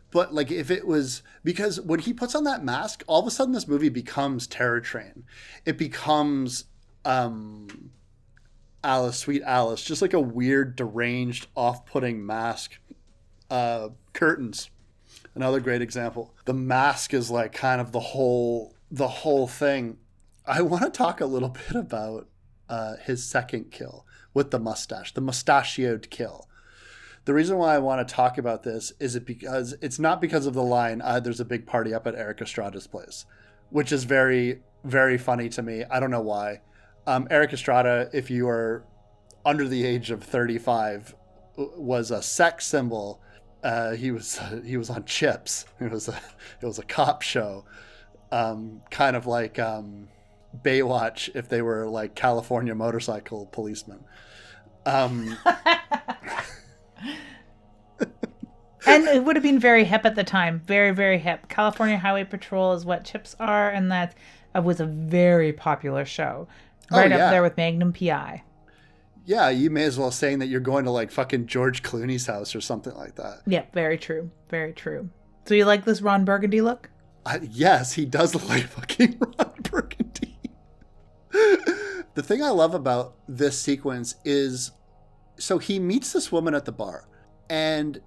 But like if it was, because when he puts on that mask, all of a sudden this movie becomes Terror Train. It becomes Alice, Sweet Alice, just like a weird, deranged, off-putting mask. Curtains, another great example. The mask is like kind of the whole thing. I want to talk a little bit about his second kill with the mustache, the mustachioed kill. The reason why I want to talk about this is because it's not because of the line, there's a big party up at Erik Estrada's place, which is very, very funny to me. I don't know why. Erik Estrada, if you are under the age of 35, was a sex symbol. He was on Chips. It was a cop show, kind of like Baywatch if they were like California motorcycle policemen. And it would have been very hip at the time. Very, very hip. California Highway Patrol is what Chips are, and that was a very popular show. Right up there with Magnum P.I. Yeah, you may as well saying that you're going to like fucking George Clooney's house or something like that. Yeah, very true. Very true. So you like this Ron Burgundy look? Yes, he does look like fucking Ron Burgundy. The thing I love about this sequence is, so he meets this woman at the bar, and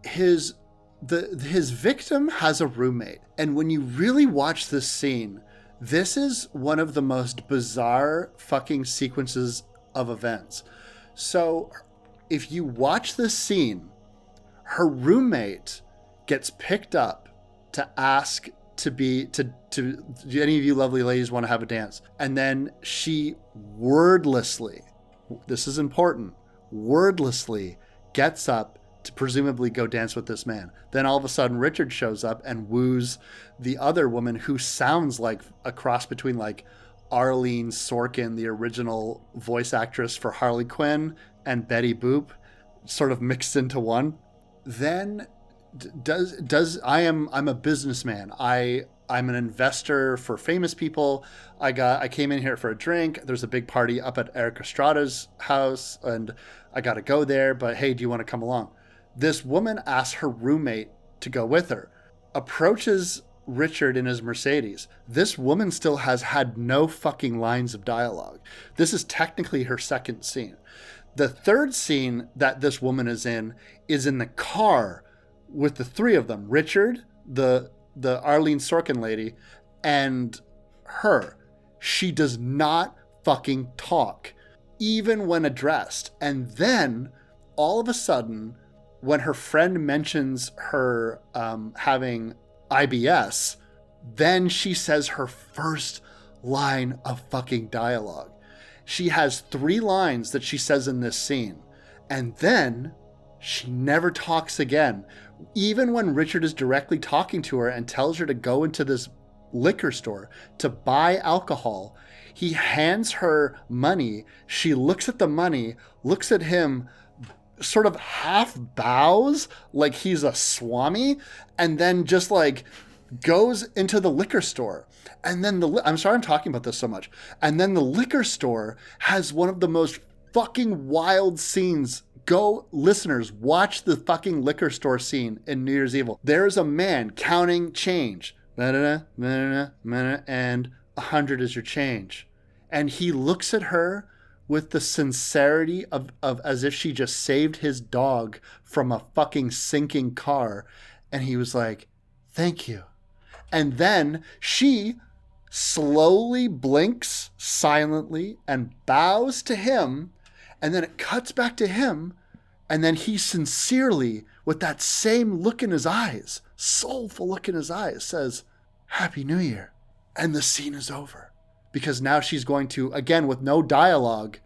his victim has a roommate. And when you really watch this scene, this is one of the most bizarre fucking sequences of events. So if you watch this scene, her roommate gets picked up to ask to do any of you lovely ladies want to have a dance? And then she wordlessly, this is important, wordlessly gets up to presumably go dance with this man. Then all of a sudden Richard shows up and woos the other woman who sounds like a cross between like Arlene Sorkin, the original voice actress for Harley Quinn, and Betty Boop, sort of mixed into one. Then I'm a businessman. I'm an investor for famous people. I came in here for a drink. There's a big party up at Erik Estrada's house and I got to go there, but hey, do you want to come along? This woman asks her roommate to go with her, approaches Richard in his Mercedes. This woman still has had no fucking lines of dialogue. This is technically her second scene. The third scene that this woman is in the car with the three of them, Richard, the Arlene Sorkin lady, and her. She does not fucking talk, even when addressed. And then all of a sudden, when her friend mentions her having IBS, then she says her first line of fucking dialogue. She has 3 lines that she says in this scene, and then she never talks again. Even when Richard is directly talking to her and tells her to go into this liquor store to buy alcohol, he hands her money. She looks at the money, looks at him, sort of half bows like he's a swami, and then just like goes into the liquor store. And then I'm sorry I'm talking about this so much. And then the liquor store has one of the most fucking wild scenes. Go, listeners, watch the fucking liquor store scene in New Year's Evil. There's a man counting change. And 100 is your change. And he looks at her with the sincerity of as if she just saved his dog from a fucking sinking car. And he was like, thank you. And then she slowly blinks silently and bows to him. And then it cuts back to him. And then he sincerely, with that same look in his eyes, soulful look in his eyes, says, Happy New Year. And the scene is over. Because now she's going to, again, with no dialogue,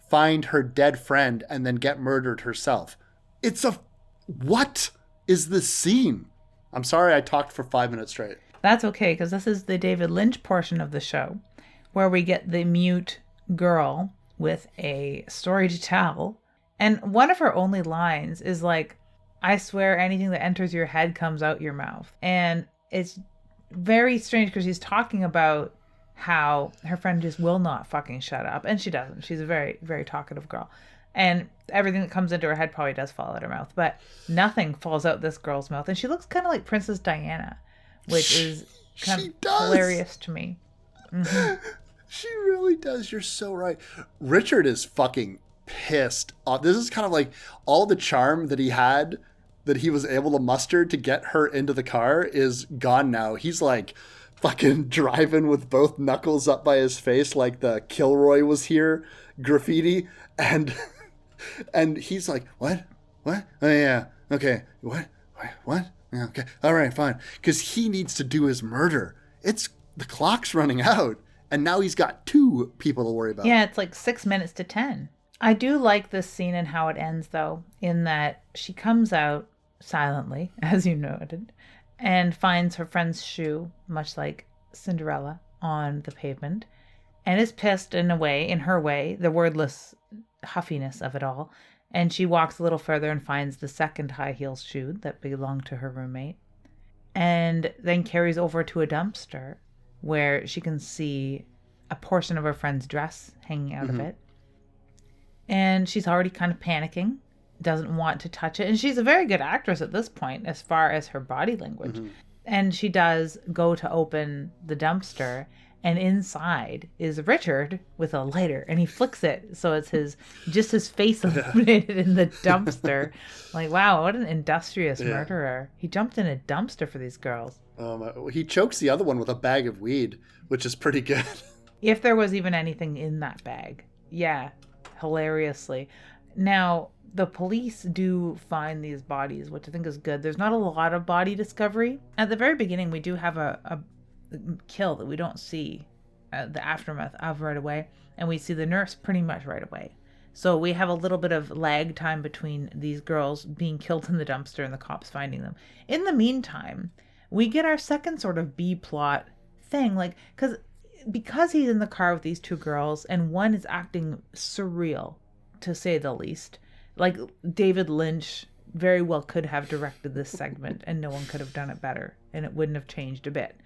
find her dead friend and then get murdered herself. What is this scene? I'm sorry I talked for 5 minutes straight. That's okay, because this is the David Lynch portion of the show, where we get the mute girl with a story to tell. And one of her only lines is like, I swear anything that enters your head comes out your mouth. And it's very strange because she's talking about how her friend just will not fucking shut up. And she doesn't. She's a very, very talkative girl. And everything that comes into her head probably does fall out her mouth. But nothing falls out this girl's mouth. And she looks kind of like Princess Diana, which is kind of hilarious to me. Mm-hmm. She really does. You're so right. Richard is fucking pissed off. This is kind of like all the charm that he had, that he was able to muster to get her into the car, is gone now. He's like fucking driving with both knuckles up by his face like the Kilroy was here graffiti. And he's like, what? Oh, yeah. Okay. What? Yeah, okay. All right, fine. Because he needs to do his murder. The clock's running out. And now he's got 2 people to worry about. Yeah, it's like 6 minutes to 10. I do like this scene and how it ends, though, in that she comes out silently, as you noted, and finds her friend's shoe, much like Cinderella, on the pavement, and is pissed in her way, the wordless huffiness of it all. And she walks a little further and finds the second high heels shoe that belonged to her roommate, and then carries over to a dumpster where she can see a portion of her friend's dress hanging out of it. And she's already kind of panicking, doesn't want to touch it. And she's a very good actress at this point as far as her body language. Mm-hmm. And she does go to open the dumpster, and inside is Richard with a lighter, and he flicks it so it's his face illuminated in the dumpster. Like, wow, what an industrious murderer. He jumped in a dumpster for these girls. He chokes the other one with a bag of weed, which is pretty good. If there was even anything in that bag. Yeah, hilariously. Now, the police do find these bodies, which I think is good. There's not a lot of body discovery. At the very beginning, we do have a kill that we don't see the aftermath of right away. And we see the nurse pretty much right away. So we have a little bit of lag time between these girls being killed in the dumpster and the cops finding them. In the meantime, we get our second sort of B-plot thing. Like, because he's in the car with these 2 girls, and one is acting surreal, to say the least. Like, David Lynch very well could have directed this segment, and no one could have done it better, and it wouldn't have changed a bit.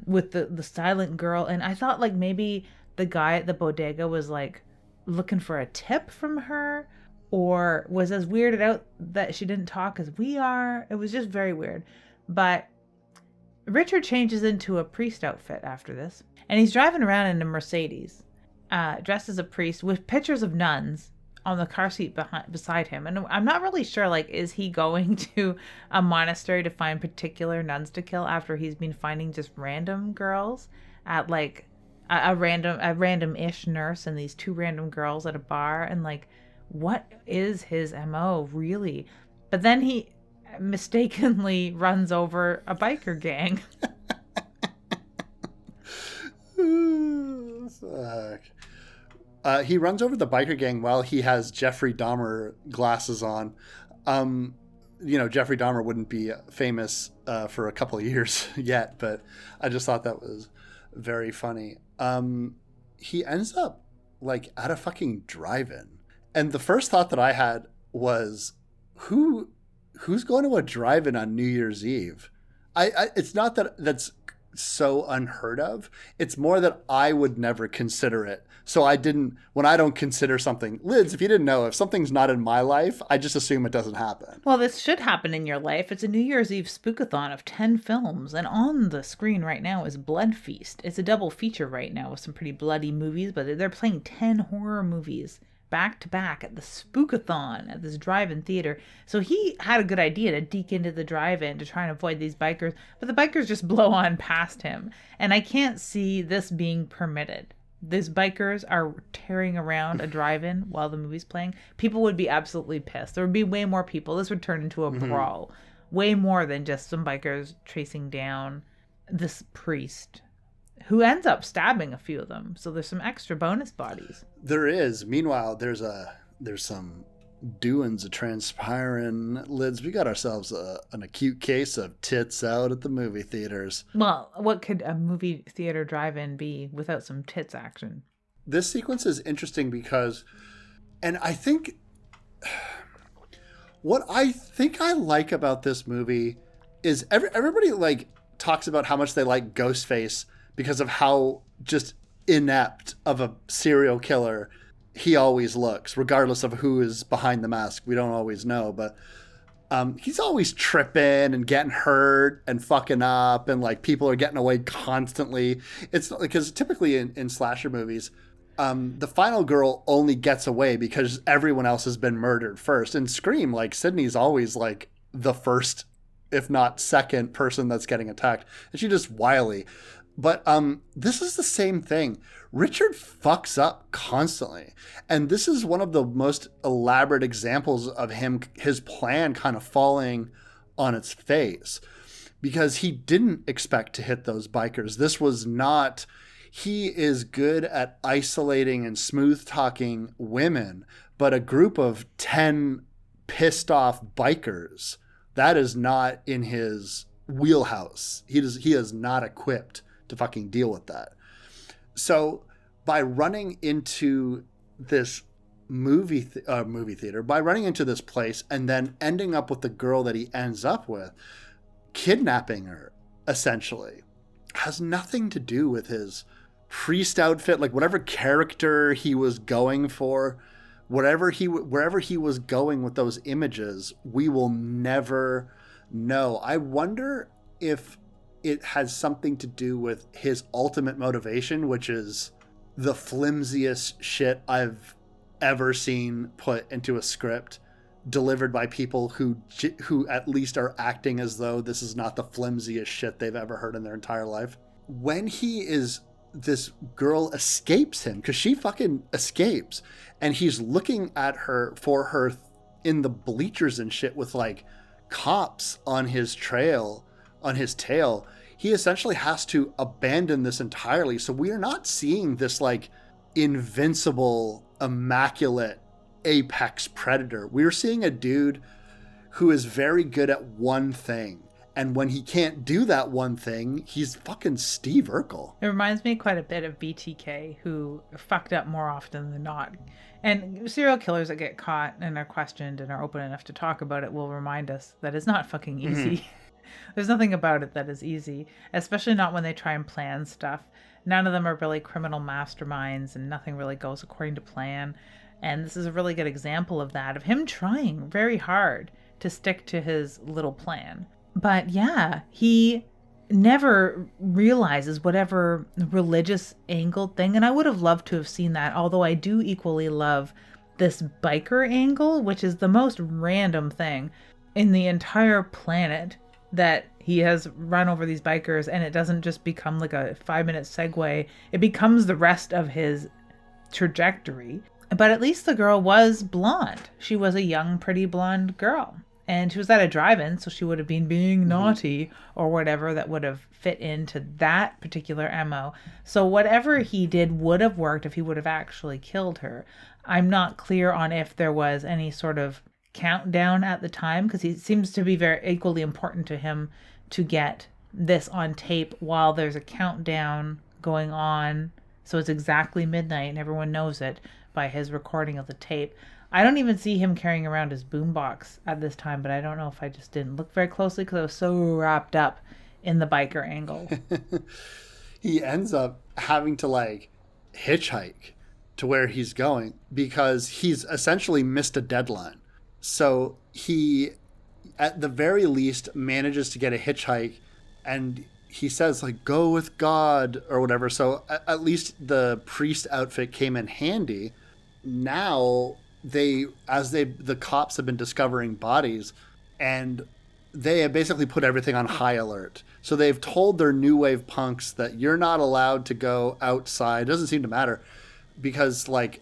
With the silent girl, and I thought like maybe the guy at the bodega was like looking for a tip from her, or was as weirded out that she didn't talk as we are. It was just very weird. But Richard changes into a priest outfit after this, and he's driving around in a Mercedes, dressed as a priest with pictures of nuns on the car seat beside him. And I'm not really sure, like, is he going to a monastery to find particular nuns to kill after he's been finding just random girls at like a random-ish nurse and these 2 random girls at a bar? And like, what is his MO really? But then he mistakenly runs over a biker gang. Fuck. He runs over the biker gang while he has Jeffrey Dahmer glasses on. Jeffrey Dahmer wouldn't be famous for a couple of years yet, but I just thought that was very funny. He ends up like at a fucking drive-in. And the first thought that I had was, who's going to a drive-in on New Year's Eve? It's not that that's so unheard of. It's more that I would never consider it. So when I don't consider something, Lids, if you didn't know, if something's not in my life, I just assume it doesn't happen. Well, this should happen in your life. It's a New Year's Eve spookathon of 10 films, and on the screen right now is Blood Feast. It's a double feature right now with some pretty bloody movies, but they're playing 10 horror movies back to back at the Spookathon at this drive-in theater. So he had a good idea to deke into the drive-in to try and avoid these bikers, but the bikers just blow on past him. And I can't see this being permitted. These bikers are tearing around a drive-in while the movie's playing. People would be absolutely pissed. There would be way more people. This would turn into a brawl. Way more than just some bikers chasing down this priest, who ends up stabbing a few of them. So there's some extra bonus bodies. There is. Meanwhile, there's some doings of transpiring. Lids, we got ourselves an acute case of tits out at the movie theaters. Well, what could a movie theater drive-in be without some tits action? This sequence is interesting because, and I think, what I think I like about this movie is everybody like talks about how much they like Ghostface because of how just inept of a serial killer he always looks, regardless of who is behind the mask. We don't always know, but he's always tripping and getting hurt and fucking up, and like people are getting away constantly. It's because typically in slasher movies, the final girl only gets away because everyone else has been murdered first. In Scream, like Sydney's always like the first, if not second person that's getting attacked, and she's just wily. But this is the same thing. Richard fucks up constantly. And this is one of the most elaborate examples of his plan kind of falling on its face. Because he didn't expect to hit those bikers. This was not... He is good at isolating and smooth-talking women, but a group of 10 pissed-off bikers, that is not in his wheelhouse. He is not equipped to fucking deal with that. So by running into this movie theater, by running into this place and then ending up with the girl that he ends up with, kidnapping her, essentially, has nothing to do with his priest outfit, like whatever character he was going for, wherever he was going with those images, we will never know. I wonder if it has something to do with his ultimate motivation, which is the flimsiest shit I've ever seen put into a script, delivered by people who at least are acting as though this is not the flimsiest shit they've ever heard in their entire life. When this girl escapes him, because she fucking escapes, and he's looking at her for her in the bleachers and shit with like cops on his tail, he essentially has to abandon this entirely. So we are not seeing this like invincible, immaculate apex predator. We're seeing a dude who is very good at one thing. And when he can't do that one thing, he's fucking Steve Urkel. It reminds me quite a bit of BTK, who fucked up more often than not. And serial killers that get caught and are questioned and are open enough to talk about it will remind us that it's not fucking easy. Mm-hmm. There's nothing about it that is easy, especially not when they try and plan stuff. None of them are really criminal masterminds, and nothing really goes according to plan. And this is a really good example of that, of him trying very hard to stick to his little plan. But yeah, he never realizes whatever religious angle thing. And I would have loved to have seen that, although I do equally love this biker angle, which is the most random thing in the entire planet, that he has run over these bikers, and it doesn't just become like a 5-minute segue. It becomes the rest of his trajectory. But at least the girl was blonde. She was a young, pretty blonde girl. And she was at a drive-in, so she would have been being naughty or whatever that would have fit into that particular MO. So whatever he did would have worked if he would have actually killed her. I'm not clear on if there was any sort of countdown at the time, because it seems to be very equally important to him to get this on tape while there's a countdown going on. So it's exactly midnight and everyone knows it by his recording of the tape. I don't even see him carrying around his boombox at this time, but I don't know if I just didn't look very closely because I was so wrapped up in the biker angle. He ends up having to like hitchhike to where he's going because he's essentially missed a deadline. So he, at the very least, manages to get a hitchhike, and he says like, go with God or whatever. So at least the priest outfit came in handy. now the cops have been discovering bodies, and they have basically put everything on high alert. So they've told their new wave punks that you're not allowed to go outside. It doesn't seem to matter because, like,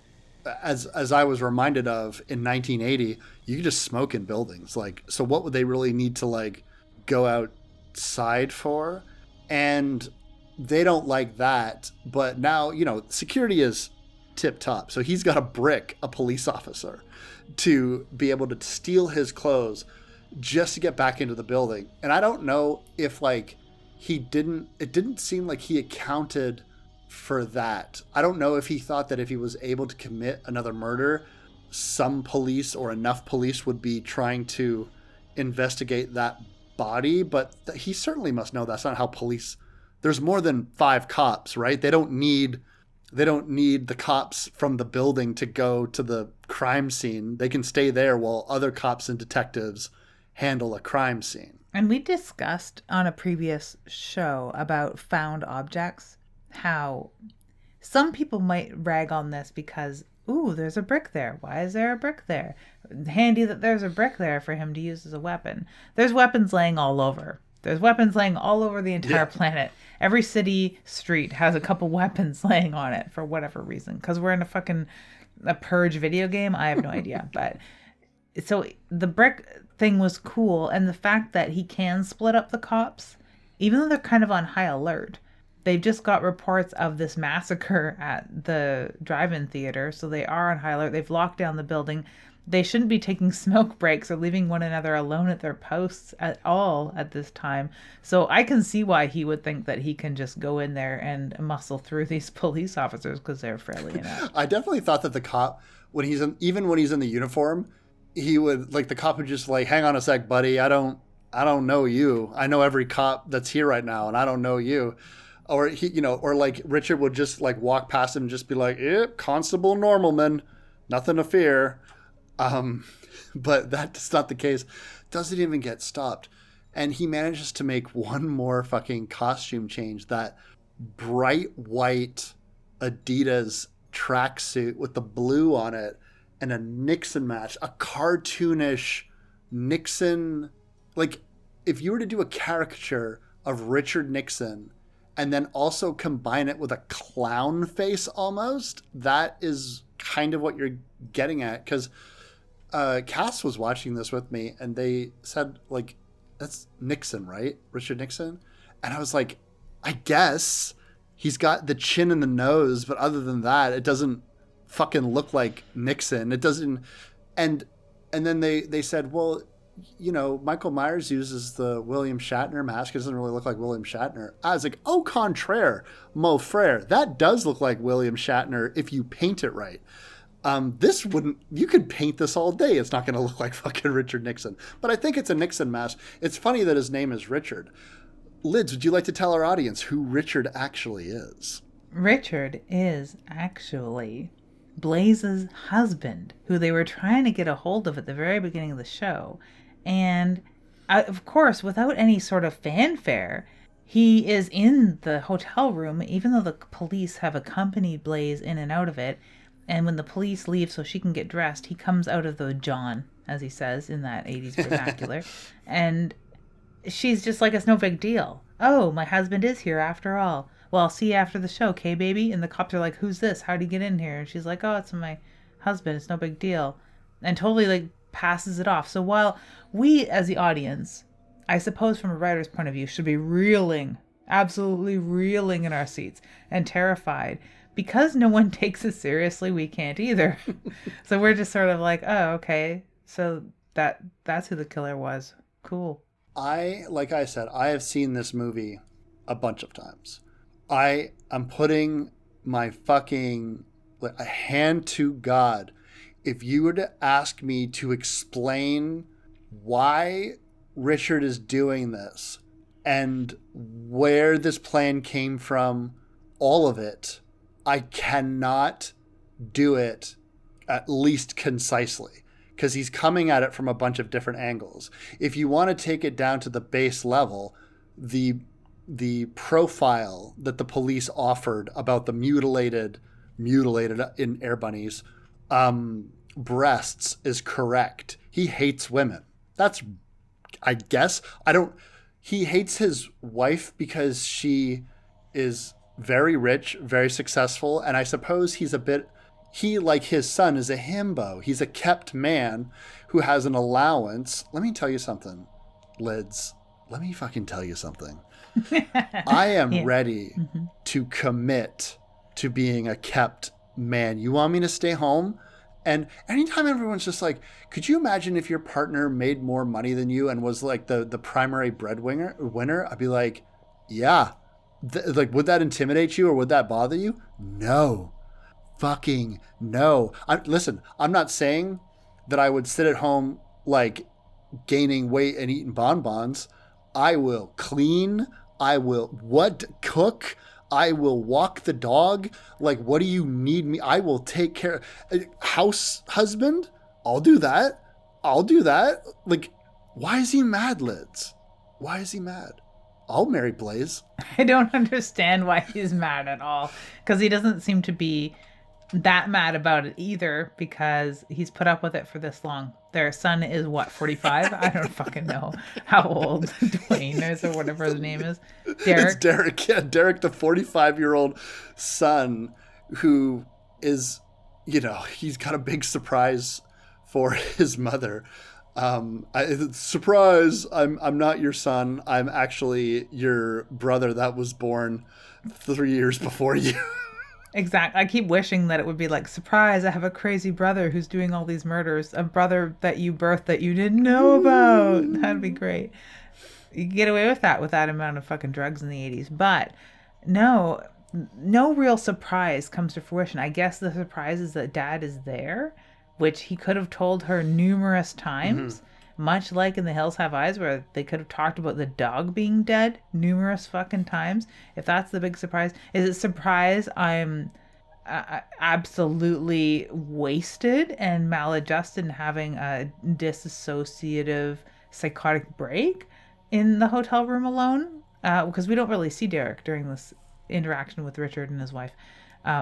as I was reminded of in 1980, you could just smoke in buildings. Like, so what would they really need to, like, go outside for? And they don't like that. But now, you know, security is tip top. So he's got to brick a police officer to be able to steal his clothes just to get back into the building. And I don't know if, like, it didn't seem like he accounted for that. I don't know if he thought that if he was able to commit another murder, some police or enough police would be trying to investigate that body. But he certainly must know that's not how police. There's more than 5 cops, right? They don't need the cops from the building to go to the crime scene. They can stay there while other cops and detectives handle a crime scene. And we discussed on a previous show about found objects, how some people might rag on this because, ooh, there's a brick there. Why is there a brick there? Handy that there's a brick there for him to use as a weapon. There's weapons laying all over. There's weapons laying all over the entire planet. Every city street has a couple weapons laying on it for whatever reason. Because we're in a Purge video game. I have no idea. But so the brick thing was cool. And the fact that he can split up the cops, even though they're kind of on high alert, they've just got reports of this massacre at the drive-in theater. So they are on high alert. They've locked down the building. They shouldn't be taking smoke breaks or leaving one another alone at their posts at all at this time. So I can see why he would think that he can just go in there and muscle through these police officers because they're fairly inept. I definitely thought that the cop, when he's in the uniform, he would, like, the cop would just, like, hang on a sec, buddy. I don't know you. I know every cop that's here right now, and I don't know you. Or he, you know, or like Richard would just, like, walk past him and just be like, Constable Normalman, nothing to fear. But that's not the case. Doesn't even get stopped. And he manages to make one more fucking costume change. That bright white Adidas tracksuit with the blue on it and a Nixon match, a cartoonish Nixon. Like, if you were to do a caricature of Richard Nixon and then also combine it with a clown face almost, that is kind of what you're getting at. Because Cass was watching this with me, and they said, like, that's Nixon, right? Richard Nixon? And I was like, I guess he's got the chin and the nose, but other than that, it doesn't fucking look like Nixon. It doesn't. And then they said, well, you know, Michael Myers uses the William Shatner mask. It doesn't really look like William Shatner. I was like, au contraire, mon frère. That does look like William Shatner if you paint it right. This wouldn't, you could paint this all day. It's not going to look like fucking Richard Nixon. But I think it's a Nixon mask. It's funny that his name is Richard. Lids, would you like to tell our audience who Richard actually is? Richard is actually Blaze's husband, who they were trying to get a hold of at the very beginning of the show. And of course, without any sort of fanfare, he is in the hotel room, even though the police have accompanied Blaze in and out of it. And when the police leave so she can get dressed, he comes out of the John, as he says in that 80s vernacular. And she's just like, it's no big deal. Oh, my husband is here after all. Well, I'll see you after the show, okay, baby? And the cops are like, who's this? How'd he get in here? And she's like, oh, it's my husband. It's no big deal. And totally, like, passes it off. So while we, as the audience, I suppose from a writer's point of view, should be reeling, absolutely reeling in our seats and terrified, because no one takes it seriously, we can't either. So we're just sort of like, oh, okay. So that's who the killer was. Cool. Like I said, I have seen this movie a bunch of times. I am putting my fucking a hand to God. If you were to ask me to explain why Richard is doing this and where this plan came from, all of it, I cannot do it at least concisely, because he's coming at it from a bunch of different angles. If you want to take it down to the base level, the profile that the police offered about the mutilated in Air Bunnies breasts is correct. He hates women. That's, I guess, he hates his wife because she is very rich, very successful, and I suppose he, like his son, is a himbo. He's a kept man who has an allowance. Let me tell you something, Lids. Let me fucking tell you something. I am ready to commit to being a kept man. You want me to stay home? And anytime everyone's just like, could you imagine if your partner made more money than you and was like the primary breadwinner? I'd be like, yeah. Like, would that intimidate you or would that bother you? No. Fucking no. Listen, I'm not saying that I would sit at home like gaining weight and eating bonbons. I will clean. I will cook. I will walk the dog. Like, what do you need me? I will take care. House husband, I'll do that. Like, why is he mad, Lids? Why is he mad? I'll marry Blaze. I don't understand why he's mad at all, because he doesn't seem to be that mad about it either, because he's put up with it for this long. Their son is what, 45? I don't fucking know how old Dwayne is or whatever his name is. Derek. It's Derek. Yeah, Derek, the 45-year-old son who is, he's got a big surprise for his mother. Surprise! I'm not your son. I'm actually your brother that was born 3 years before you. Exactly. I keep wishing that it would be like, surprise, I have a crazy brother who's doing all these murders. A brother that you birthed that you didn't know about. That'd be great. You could get away with that amount of fucking drugs in the 80s. But no real surprise comes to fruition. I guess the surprise is that dad is there, which he could have told her numerous times. Much like in The Hills Have Eyes, where they could have talked about the dog being dead numerous fucking times. If that's the big surprise. Is it surprise I'm absolutely wasted and maladjusted and having a dissociative psychotic break in the hotel room alone? Because we don't really see Derek during this interaction with Richard and his wife,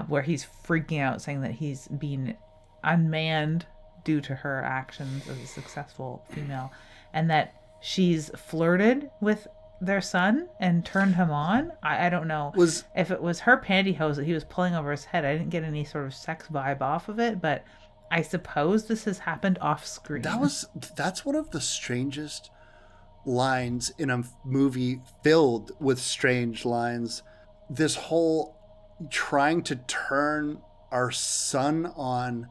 where he's freaking out, saying that he's been unmanned due to her actions as a successful female, and that she's flirted with their son and turned him on. I don't know if it was her pantyhose that he was pulling over his head. I didn't get any sort of sex vibe off of it, but I suppose this has happened off screen. That's one of the strangest lines in a movie filled with strange lines. This whole trying to turn our son on.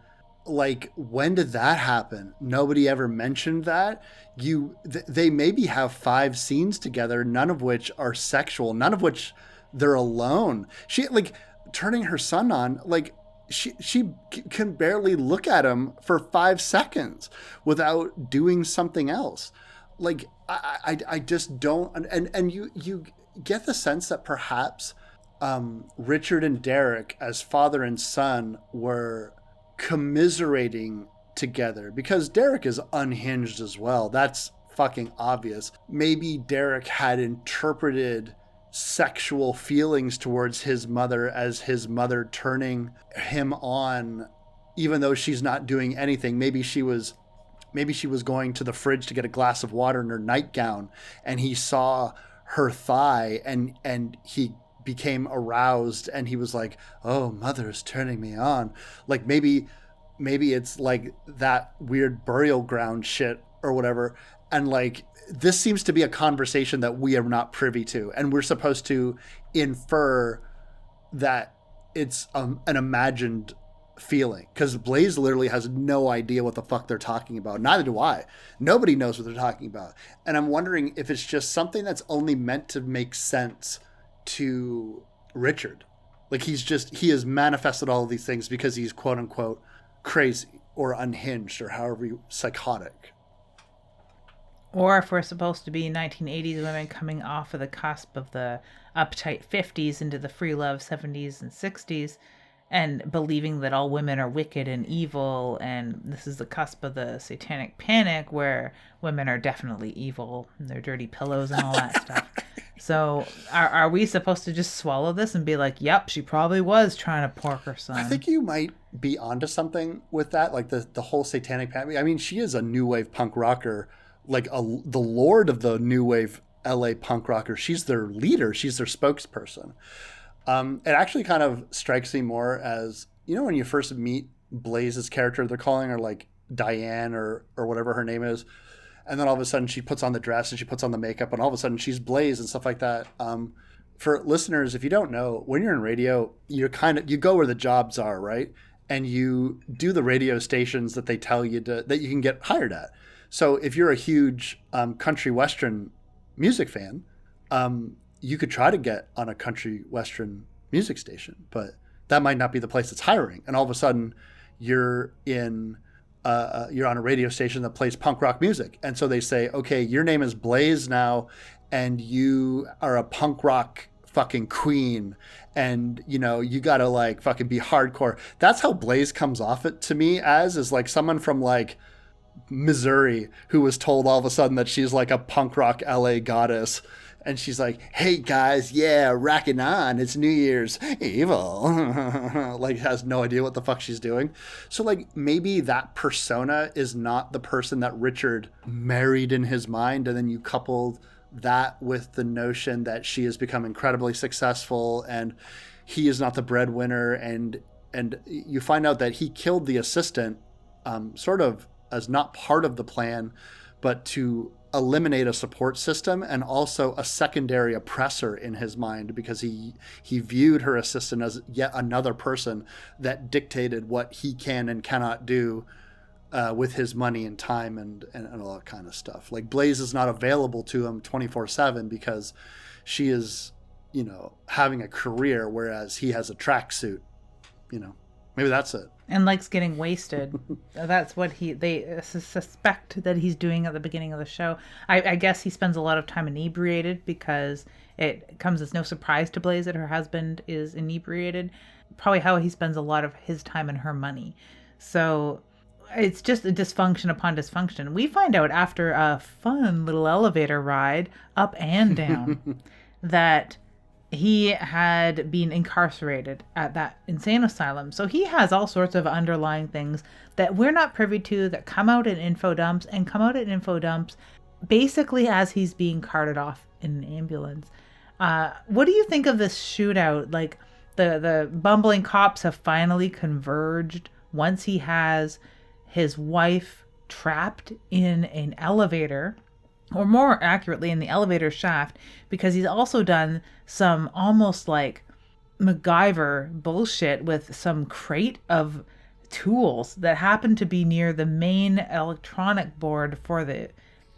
Like, when did that happen? Nobody ever mentioned that. They maybe have 5 scenes together, none of which are sexual, none of which they're alone. She, like, turning her son on, like, she can barely look at him for 5 seconds without doing something else. Like, I just don't, and you get the sense that perhaps Richard and Derek, as father and son, were commiserating together, because Derek is unhinged as well. That's fucking obvious. Maybe Derek had interpreted sexual feelings towards his mother as his mother turning him on, even though she's not doing anything. Maybe she was going to the fridge to get a glass of water in her nightgown, and he saw her thigh and he became aroused, and he was like, oh, mother's turning me on. Like, maybe it's like that weird burial ground shit or whatever. And like, this seems to be a conversation that we are not privy to, and we're supposed to infer that it's an imagined feeling, because Blaze literally has no idea what the fuck they're talking about. Neither do I. Nobody knows what they're talking about. And I'm wondering if it's just something that's only meant to make sense to Richard. Like, he has manifested all of these things because he's quote unquote crazy or unhinged or however psychotic. Or if we're supposed to be 1980s women coming off of the cusp of the uptight 50s into the free love 70s and 60s, and believing that all women are wicked and evil, and this is the cusp of the satanic panic where women are definitely evil and they're dirty pillows and all that stuff. So are we supposed to just swallow this and be like, yep, she probably was trying to pork her son? I think you might be onto something with that, like the whole satanic panic. I mean, she is a new wave punk rocker, like the lord of the new wave LA punk rocker. She's their leader. She's their spokesperson. It actually kind of strikes me more as, when you first meet Blaze's character, they're calling her like Diane or whatever her name is. And then all of a sudden she puts on the dress and she puts on the makeup and all of a sudden she's Blaze and stuff like that. For listeners, if you don't know, when you're in radio, you go where the jobs are, right? And you do the radio stations that they tell you that you can get hired at. So if you're a huge country western music fan, you could try to get on a country western music station, but that might not be the place that's hiring. And all of a sudden you're on a radio station that plays punk rock music. And so they say, okay, your name is Blaze now, and you are a punk rock fucking queen. And, you got to like fucking be hardcore. That's how Blaze comes off it to me is like someone from like Missouri who was told all of a sudden that she's like a punk rock LA goddess. And she's like, hey guys, yeah, racking on. It's New Year's Evil. Like, has no idea what the fuck she's doing. So, like, maybe that persona is not the person that Richard married in his mind. And then you coupled that with the notion that she has become incredibly successful and he is not the breadwinner. And you find out that he killed the assistant sort of as not part of the plan, but to eliminate a support system and also a secondary oppressor in his mind, because he viewed her assistant as yet another person that dictated what he can and cannot do with his money and time and all that kind of stuff. Like, Blaze is not available to him 24/7 because she is, having a career, whereas he has a tracksuit. Maybe that's it. And likes getting wasted. That's what they suspect that he's doing at the beginning of the show. I guess he spends a lot of time inebriated because it comes as no surprise to Blaze that her husband is inebriated. Probably how he spends a lot of his time and her money. So it's just a dysfunction upon dysfunction. We find out after a fun little elevator ride up and down that he had been incarcerated at that insane asylum. So he has all sorts of underlying things that we're not privy to that come out in info dumps basically as he's being carted off in an ambulance. What do you think of this shootout? Like, the bumbling cops have finally converged once he has his wife trapped in an elevator, or more accurately in the elevator shaft, because he's also done some almost like MacGyver bullshit with some crate of tools that happen to be near the main electronic board for the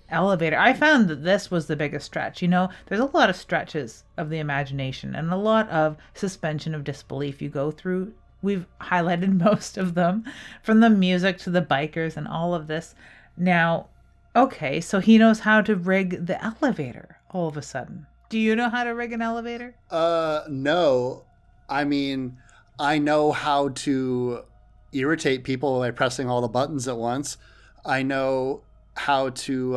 elevator. I found that this was the biggest stretch. There's a lot of stretches of the imagination and a lot of suspension of disbelief you go through. We've highlighted most of them, from the music to the bikers and all of this. Now, okay, so he knows how to rig the elevator all of a sudden. Do you know how to rig an elevator? No. I mean, I know how to irritate people by pressing all the buttons at once. I know how to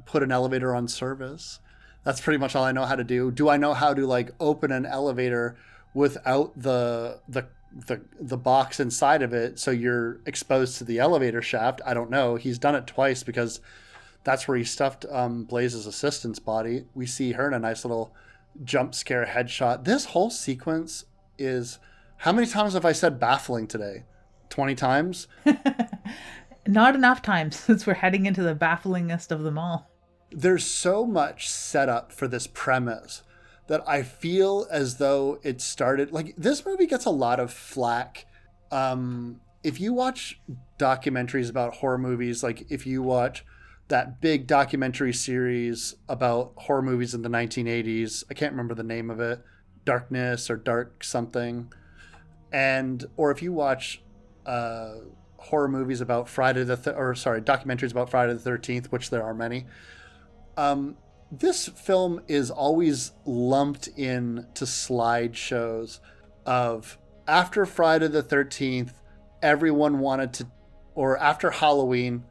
put an elevator on service. That's pretty much all I know how to do. Do I know how to like open an elevator without the box inside of it so you're exposed to the elevator shaft? I don't know. He's done it twice because that's where he stuffed Blaze's assistant's body. We see her in a nice little jump scare headshot. This whole sequence is... How many times have I said baffling today? 20 times? Not enough times, since we're heading into the bafflingest of them all. There's so much setup for this premise that I feel as though it started... Like, this movie gets a lot of flack. If you watch documentaries about horror movies, like if you watch that big documentary series about horror movies in the 1980s, I can't remember the name of it, Darkness or Dark something, or if you watch horror movies about documentaries about Friday the 13th, which there are many, this film is always lumped in to slideshows of after Friday the 13th, everyone wanted to, or after Halloween,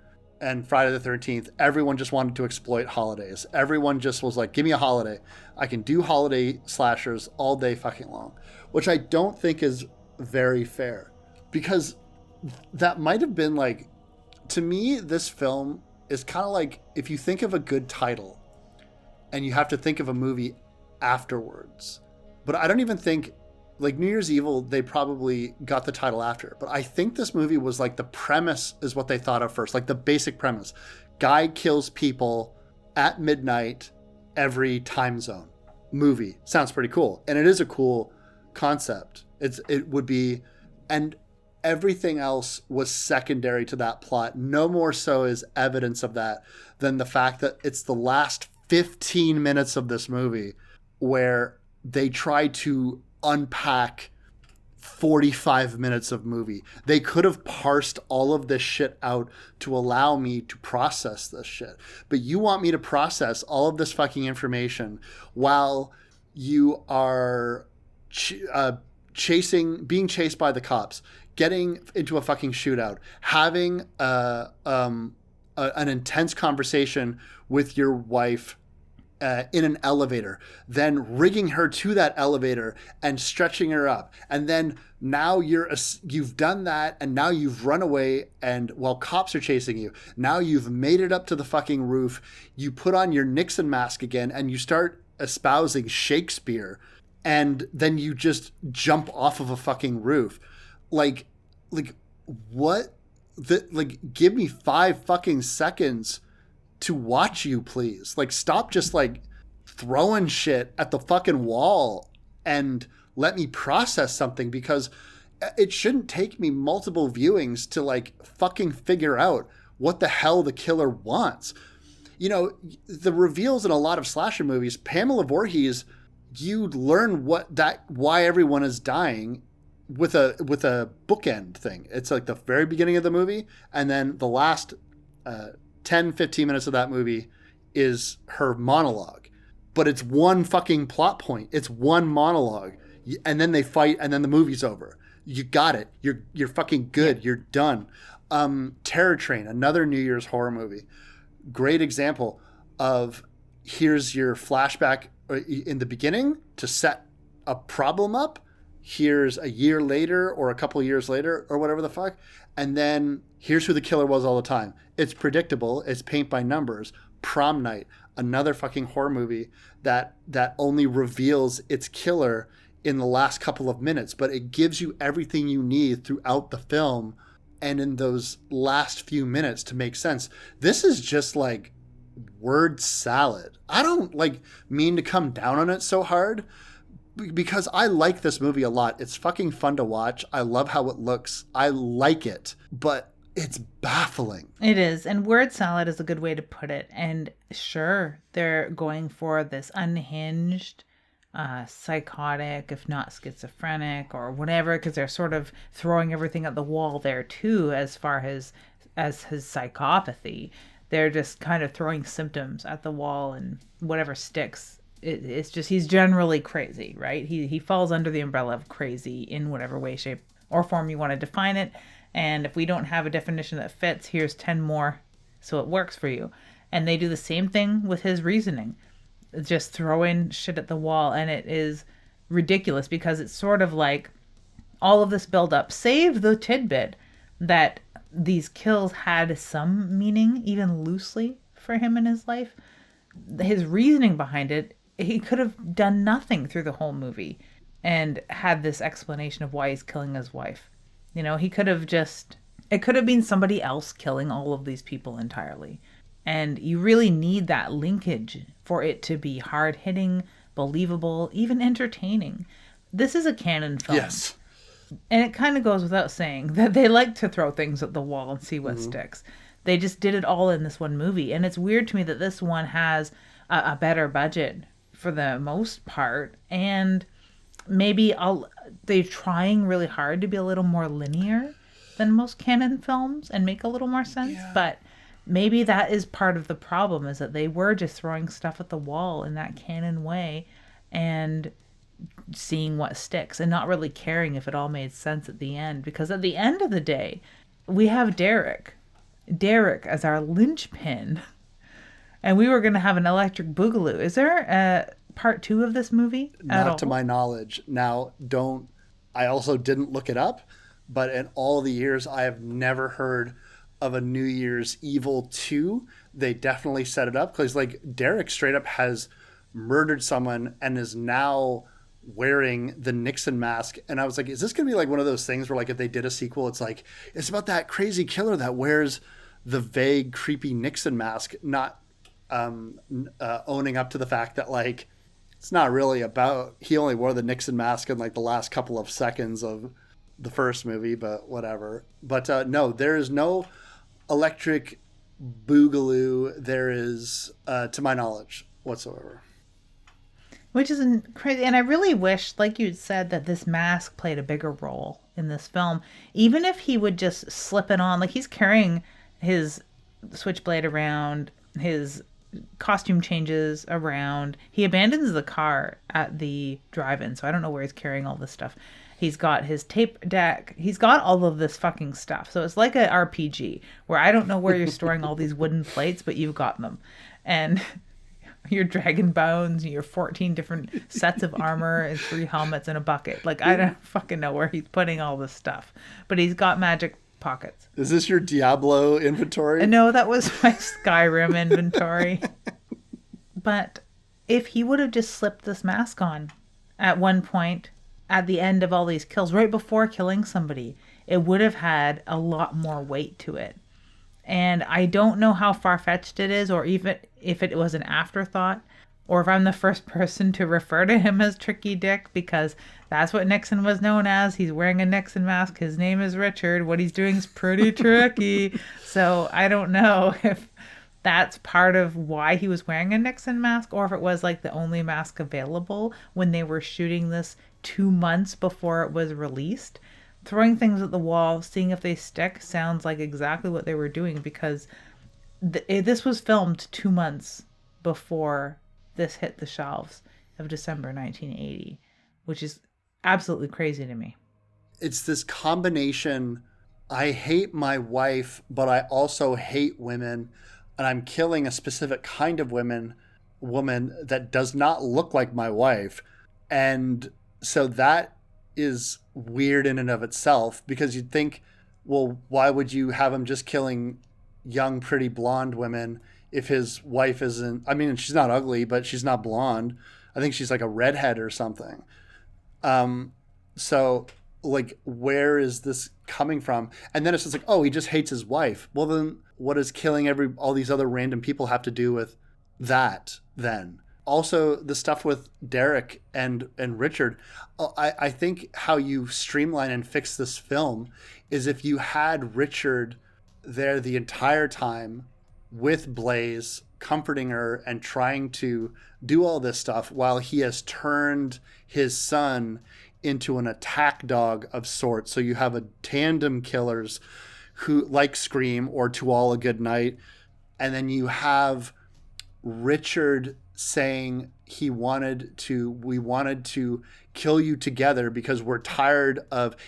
and Friday the 13th, everyone just wanted to exploit holidays. Everyone just was like, give me a holiday. I can do holiday slashers all day fucking long, which I don't think is very fair, because that might have been like, to me, this film is kind of like if you think of a good title and you have to think of a movie afterwards. But I don't even think, like New Year's Evil, they probably got the title after. But I think this movie was like the premise is what they thought of first, like the basic premise. Guy kills people at midnight every time zone. Movie. Sounds pretty cool. And it is a cool concept. It would be, and everything else was secondary to that plot. No more so is evidence of that than the fact that it's the last 15 minutes of this movie where they try to unpack 45 minutes of movie. They could have parsed all of this shit out to allow me to process this shit. But you want me to process all of this fucking information while you are being chased by the cops, getting into a fucking shootout, having an intense conversation with your wife in an elevator, then rigging her to that elevator and stretching her up. And then now you've done that, and now you've run away, and while cops are chasing you, now you've made it up to the fucking roof. You put on your Nixon mask again and you start espousing Shakespeare, and then you just jump off of a fucking roof. Like what? Give me 5 fucking seconds to watch you, please. Like, stop just like throwing shit at the fucking wall and let me process something, because it shouldn't take me multiple viewings to like fucking figure out what the hell the killer wants. You know, the reveals in a lot of slasher movies, Pamela Voorhees, you learn why everyone is dying with a bookend thing. It's like the very beginning of the movie, and then the last 10, 15 minutes of that movie is her monologue. But it's one fucking plot point. It's one monologue. And then they fight, and then the movie's over. You got it. You're fucking good. Yeah. You're done. Terror Train, another New Year's horror movie. Great example of, here's your flashback in the beginning to set a problem up. Here's a year later or a couple of years later or whatever the fuck. And then here's who the killer was all the time. It's predictable. It's paint by numbers. Prom Night, another fucking horror movie that only reveals its killer in the last couple of minutes, but it gives you everything you need throughout the film and in those last few minutes to make sense. This is just like word salad. I don't like mean to come down on it so hard, because I like this movie a lot. It's fucking fun to watch. I love how it looks. I like it, but it's baffling. It is. And word salad is a good way to put it. And sure, they're going for this unhinged, psychotic, if not schizophrenic or whatever, because they're sort of throwing everything at the wall there too, as far as his psychopathy. They're just kind of throwing symptoms at the wall, and whatever sticks. It's just, he's generally crazy, right? He falls under the umbrella of crazy in whatever way, shape, or form you want to define it. And if we don't have a definition that fits, here's 10 more so it works for you. And they do the same thing with his reasoning. Just throwing shit at the wall. And it is ridiculous, because it's sort of like all of this build up, save the tidbit that these kills had some meaning, even loosely, for him in his life. His reasoning behind it, he could have done nothing through the whole movie and had this explanation of why he's killing his wife. You know, he could have just, it could have been somebody else killing all of these people entirely. And you really need that linkage for it to be hard-hitting, believable, even entertaining. This is a canon film. Yes. And it kind of goes without saying that they like to throw things at the wall and see what sticks. They just did it all in this one movie. And it's weird to me that this one has a better budget for the most part. And maybe they're trying really hard to be a little more linear than most canon films and make a little more sense. Yeah. But maybe that is part of the problem, is that they were just throwing stuff at the wall in that canon way and seeing what sticks and not really caring if it all made sense at the end. Because at the end of the day, we have Derek, Derek as our linchpin. And we were going to have an electric boogaloo. Is there a part 2 of this movie at all? Not to my knowledge. Now, I also didn't look it up, but in all the years, I have never heard of a New Year's Evil 2. They definitely set it up because, like, Derek straight up has murdered someone and is now wearing the Nixon mask. And I was like, is this going to be like one of those things where, like, if they did a sequel, it's like, it's about that crazy killer that wears the vague, creepy Nixon mask, not owning up to the fact that, like, it's not really about, he only wore the Nixon mask in like the last couple of seconds of the first movie, but whatever. But no, there is no electric boogaloo. There is, to my knowledge, whatsoever. Which is crazy. And I really wish, like you said, that this mask played a bigger role in this film. Even if he would just slip it on, like he's carrying his switchblade around, his costume changes around. He abandons the car at the drive-in, so I don't know where he's carrying all this stuff. He's got his tape deck. He's got all of this fucking stuff. So it's like an RPG where I don't know where you're storing all these wooden plates, but you've got them. And your dragon bones, your 14 different sets of armor and 3 helmets and a bucket. Like, I don't fucking know where he's putting all this stuff. But he's got magic pockets. Is this your Diablo inventory? No, that was my Skyrim inventory. But if he would have just slipped this mask on at one point at the end of all these kills, right before killing somebody, it would have had a lot more weight to it. And I don't know how far-fetched it is, or even if it was an afterthought, or if I'm the first person to refer to him as Tricky Dick, because that's what Nixon was known as. He's wearing a Nixon mask. His name is Richard. What he's doing is pretty tricky. So I don't know if that's part of why he was wearing a Nixon mask, or if it was like the only mask available when they were shooting this 2 months before it was released. Throwing things at the wall, seeing if they stick, sounds like exactly what they were doing, because this was filmed 2 months before this hit the shelves of December 1980, which is absolutely crazy to me. It's this combination, I hate my wife, but I also hate women, and I'm killing a specific kind of woman that does not look like my wife. And so that is weird in and of itself, because you'd think, well, why would you have him just killing young, pretty blonde women if his wife isn't, I mean, she's not ugly, but she's not blonde. I think she's like a redhead or something. So like, where is this coming from? And then it's just like, oh, he just hates his wife. Well, then what does killing all these other random people have to do with that then? Also, the stuff with Derek and Richard, I think how you streamline and fix this film is if you had Richard there the entire time with Blaze, comforting her and trying to do all this stuff while he has turned his son into an attack dog of sorts. So you have a tandem killers who like Scream or To All a Good Night. And then you have Richard saying we wanted to kill you together because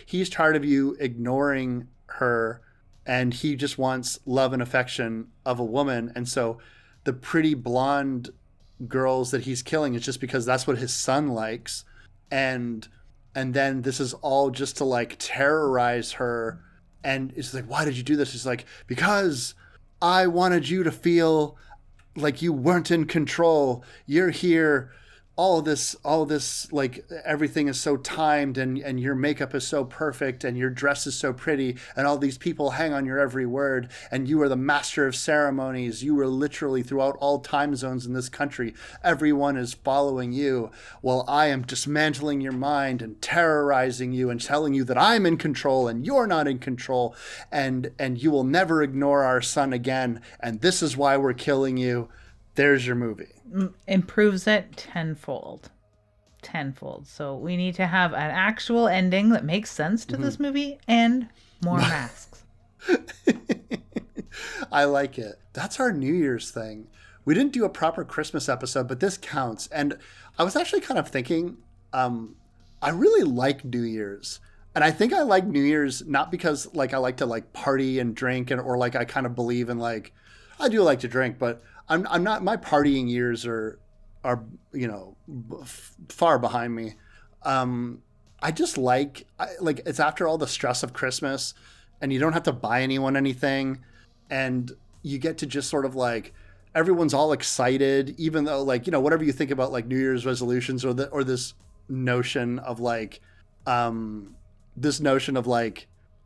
he's tired of you ignoring her, and he just wants love and affection of a woman. And so the pretty blonde girls that he's killing is just because that's what his son likes. And then this is all just to like terrorize her. And it's like, why did you do this? He's like, because I wanted you to feel like you weren't in control. You're here. All this, like, everything is so timed, and your makeup is so perfect, and your dress is so pretty, and all these people hang on your every word, and you are the master of ceremonies. You were literally throughout all time zones in this country. Everyone is following you. Well, I am dismantling your mind and terrorizing you and telling you that I'm in control and you're not in control, and you will never ignore our son again, and this is why we're killing you. There's your movie. Improves it tenfold. So we need to have an actual ending that makes sense to this movie and more masks. I like it. That's our New Year's thing. We didn't do a proper Christmas episode, but this counts. And I was actually kind of thinking, I really like New Year's. And I think I like New Year's not because like I like to like party and drink or like I kind of believe in like I do like to drink, but I'm not my partying years are far behind me. I just like it's after all the stress of Christmas and you don't have to buy anyone anything and you get to just sort of like everyone's all excited even though like whatever you think about like New Year's resolutions or this notion of like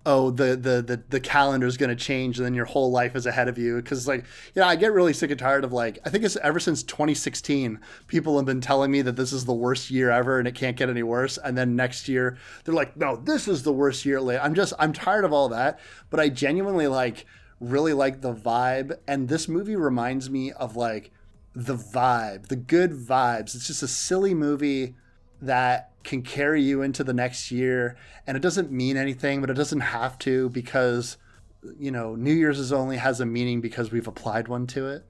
oh, the calendar's going to change and then your whole life is ahead of you. Because like, I get really sick and tired of like, I think it's ever since 2016, people have been telling me that this is the worst year ever and it can't get any worse. And then next year they're like, no, this is the worst year. I'm tired of all that, but I genuinely really like the vibe. And this movie reminds me of like the vibe, the good vibes. It's just a silly movie that can carry you into the next year, and it doesn't mean anything, but it doesn't have to because New Year's only has a meaning because we've applied one to it.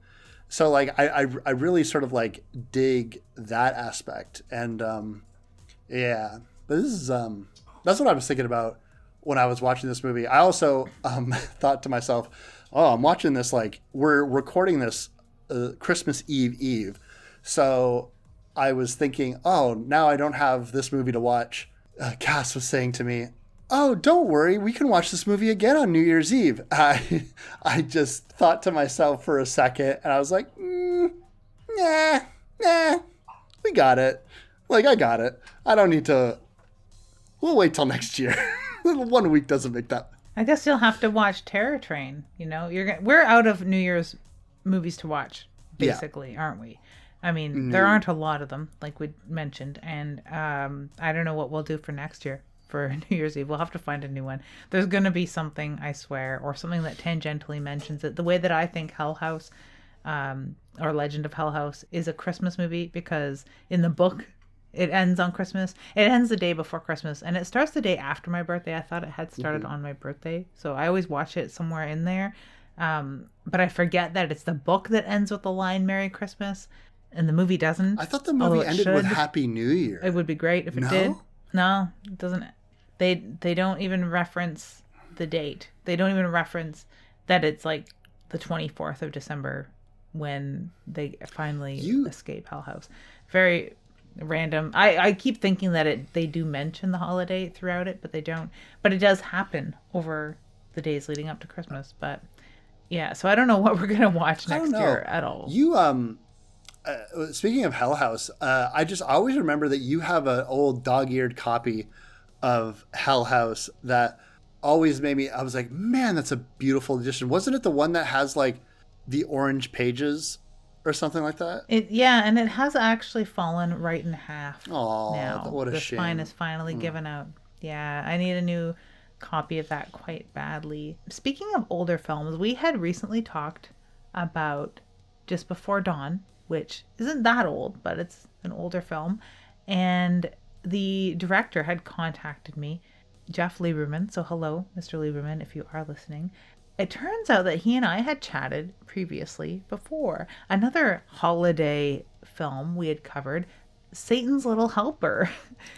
So like I really sort of like dig that aspect, and but this is that's what I was thinking about when I was watching this movie. I also thought to myself, oh, I'm watching this like we're recording this Christmas Eve, so I was thinking, oh, now I don't have this movie to watch. Cass was saying to me, oh, don't worry, we can watch this movie again on New Year's Eve. I just thought to myself for a second, and I was like, nah, we got it. Like, I got it. I don't need to. We'll wait till next year. 1 week doesn't make that. I guess you'll have to watch Terror Train. We're out of New Year's movies to watch, basically, aren't we? I mean, there aren't a lot of them, like we mentioned, and I don't know what we'll do for next year for New Year's Eve. We'll have to find a new one. There's going to be something, I swear, or something that tangentially mentions it. The way that I think Hell House, or Legend of Hell House, is a Christmas movie, because in the book, it ends on Christmas. It ends the day before Christmas, and it starts the day after my birthday. I thought it had started on my birthday, so I always watch it somewhere in there. But I forget that it's the book that ends with the line "Merry Christmas." And the movie doesn't. I thought the movie ended with Happy New Year. It would be great if it did. No, it doesn't. They don't even reference the date. They don't even reference that it's like the 24th of December when they finally escape Hell House. Very random. I keep thinking that they do mention the holiday throughout it, but they don't. But it does happen over the days leading up to Christmas. But yeah, so I don't know what we're going to watch next year at all. Speaking of Hell House, I always remember that you have an old dog-eared copy of Hell House that always made me, I was like, man, that's a beautiful edition. Wasn't it the one that has like the orange pages or something like that? And it has actually fallen right in half. Oh, now. What a shame. The spine is finally given out. Yeah, I need a new copy of that quite badly. Speaking of older films, we had recently talked about Just Before Dawn, which isn't that old, but it's an older film. And the director had contacted me, Jeff Lieberman. So hello, Mr. Lieberman, if you are listening. It turns out that he and I had chatted previously before. Another holiday film we had covered, Satan's Little Helper.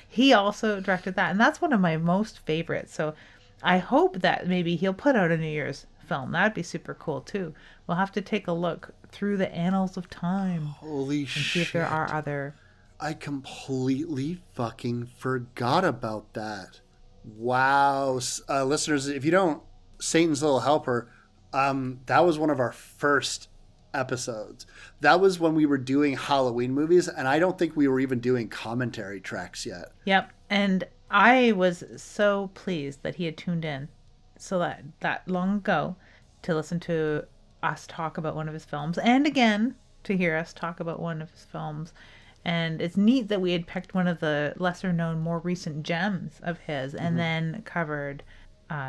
He also directed that. And that's one of my most favorites. So I hope that maybe he'll put out a New Year's film. That'd be super cool too. We'll have to take a look through the annals of time. Holy shit. And see if there are other. I completely fucking forgot about that. Wow. Listeners, if you don't, Satan's Little Helper, that was one of our first episodes. That was when we were doing Halloween movies, and I don't think we were even doing commentary tracks yet. Yep. And I was so pleased that he had tuned in so that long ago to listen to us talk about one of his films, and again to hear us talk about one of his films. And it's neat that we had picked one of the lesser known, more recent gems of his, and then covered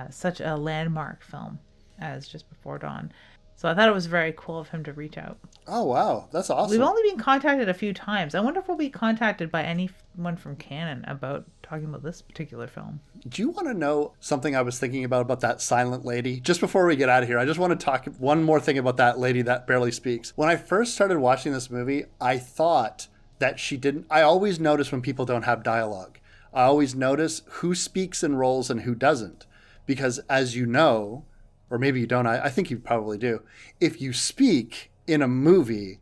such a landmark film as Just Before Dawn. So I thought it was very cool of him to reach out. Oh, wow. That's awesome. We've only been contacted a few times. I wonder if we'll be contacted by anyone from Canon about talking about this particular film. Do you want to know something I was thinking about that silent lady? Just before we get out of here, I just want to talk one more thing about that lady that barely speaks. When I first started watching this movie, I thought that she didn't. I always notice when people don't have dialogue. I always notice who speaks in roles and who doesn't. Because as you know, or maybe you don't, I think you probably do, if you speak in a movie,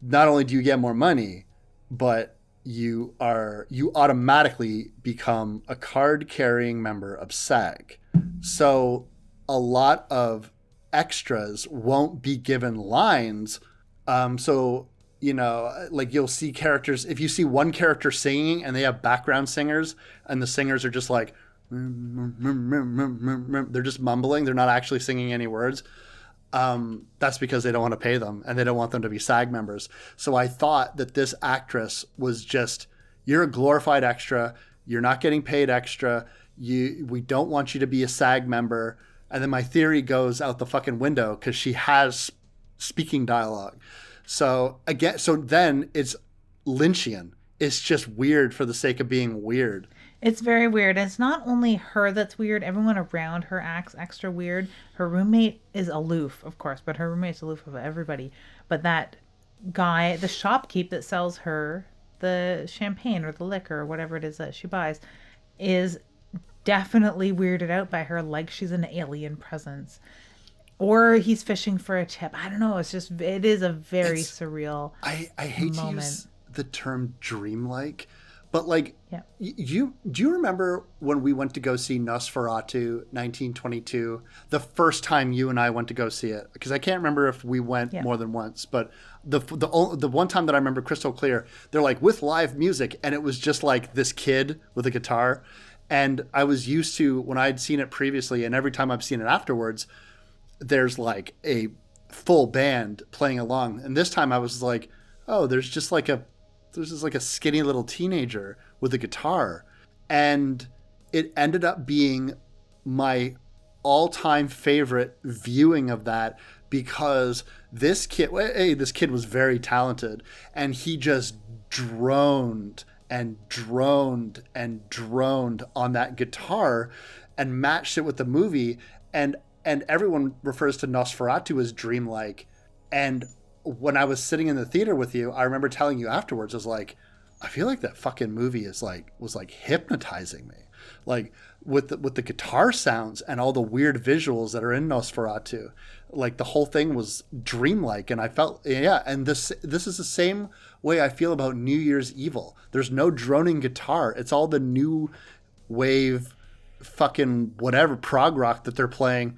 not only do you get more money, but you automatically become a card-carrying member of SAG. So a lot of extras won't be given lines. So, you know, like you'll see characters, if you see one character singing and they have background singers and the singers are just like, they're just mumbling, they're not actually singing any words. That's because they don't want to pay them and they don't want them to be SAG members. So I thought that this actress was just, you're a glorified extra. You're not getting paid extra. We don't want you to be a SAG member. And then my theory goes out the fucking window because she has speaking dialogue. So then it's Lynchian. It's just weird for the sake of being weird. It's very weird. It's not only her that's weird. Everyone around her acts extra weird. Her roommate is aloof, of course, but her roommate's aloof of everybody. But that guy, the shopkeep that sells her the champagne or the liquor or whatever it is that she buys, is definitely weirded out by her, like she's an alien presence. Or he's fishing for a tip. I don't know. It is a very surreal I hate moment. To use the term dreamlike. But like, yeah. Do you remember when we went to go see Nosferatu 1922, the first time you and I went to go see it? Because I can't remember if we went more than once, but the one time that I remember crystal clear, they're like with live music, and it was just like this kid with a guitar. And I was used to, when I'd seen it previously, and every time I've seen it afterwards, there's like a full band playing along. And this time I was like, oh, there's just like a skinny little teenager with a guitar. And it ended up being my all-time favorite viewing of that because this kid was very talented, and he just droned and droned and droned on that guitar and matched it with the movie. And everyone refers to Nosferatu as dreamlike. And when I was sitting in the theater with you, I remember telling you afterwards, I was like, I feel like that fucking movie was like hypnotizing me, like with the guitar sounds and all the weird visuals that are in Nosferatu. Like the whole thing was dreamlike, and I felt, and this is the same way I feel about New Year's Evil. There's no droning guitar. It's all the new wave fucking whatever prog rock that they're playing.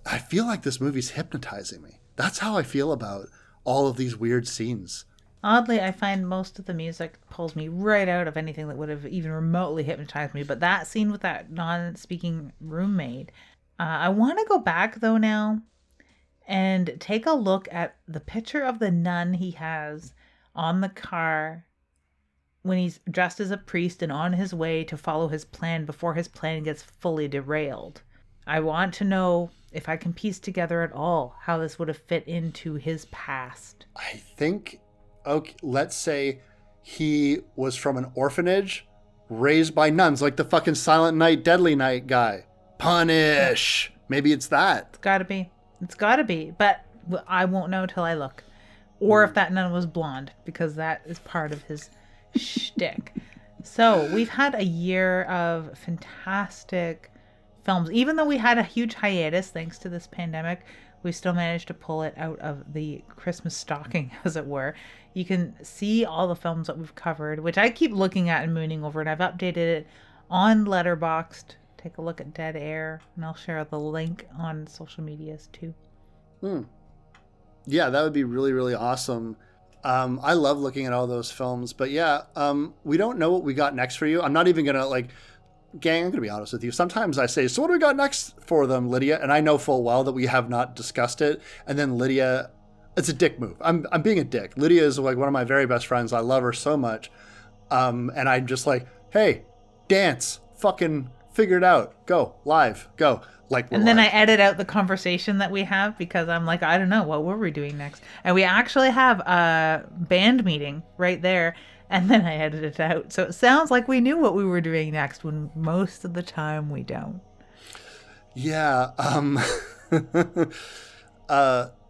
I feel like this movie's hypnotizing me. That's how I feel about all of these weird scenes. Oddly, I find most of the music pulls me right out of anything that would have even remotely hypnotized me. But that scene with that non-speaking roommate, I want to go back though now and take a look at the picture of the nun he has on the car when he's dressed as a priest and on his way to follow his plan before his plan gets fully derailed. I want to know if I can piece together at all how this would have fit into his past. I think, okay, let's say he was from an orphanage raised by nuns, like the fucking Silent Night, Deadly Night guy. Punish. Yeah. Maybe it's that. It's gotta be. But I won't know till I look. Or if that nun was blonde, because that is part of his shtick. So we've had a year of fantastic films. Even though we had a huge hiatus thanks to this pandemic, we still managed to pull it out of the Christmas stocking, as it were. You can see all the films that we've covered, which I keep looking at and mooning over, and I've updated it on Letterboxd. Take a look at Dead Air, and I'll share the link on social medias too. Yeah, that would be really, really awesome. I love looking at all those films, but we don't know what we got next for you. I'm not even gonna gang, I'm going to be honest with you. Sometimes I say, so what do we got next for them, Lydia? And I know full well that we have not discussed it. And then Lydia, it's a dick move. I'm being a dick. Lydia is like one of my very best friends. I love her so much. And I'm just like, hey, dance, fucking figure it out. Go, live, go. And then I edit out the conversation that we have because I'm like, I don't know, what were we doing next? And we actually have a band meeting right there. And then I edit it out. So it sounds like we knew what we were doing next when most of the time we don't. Yeah.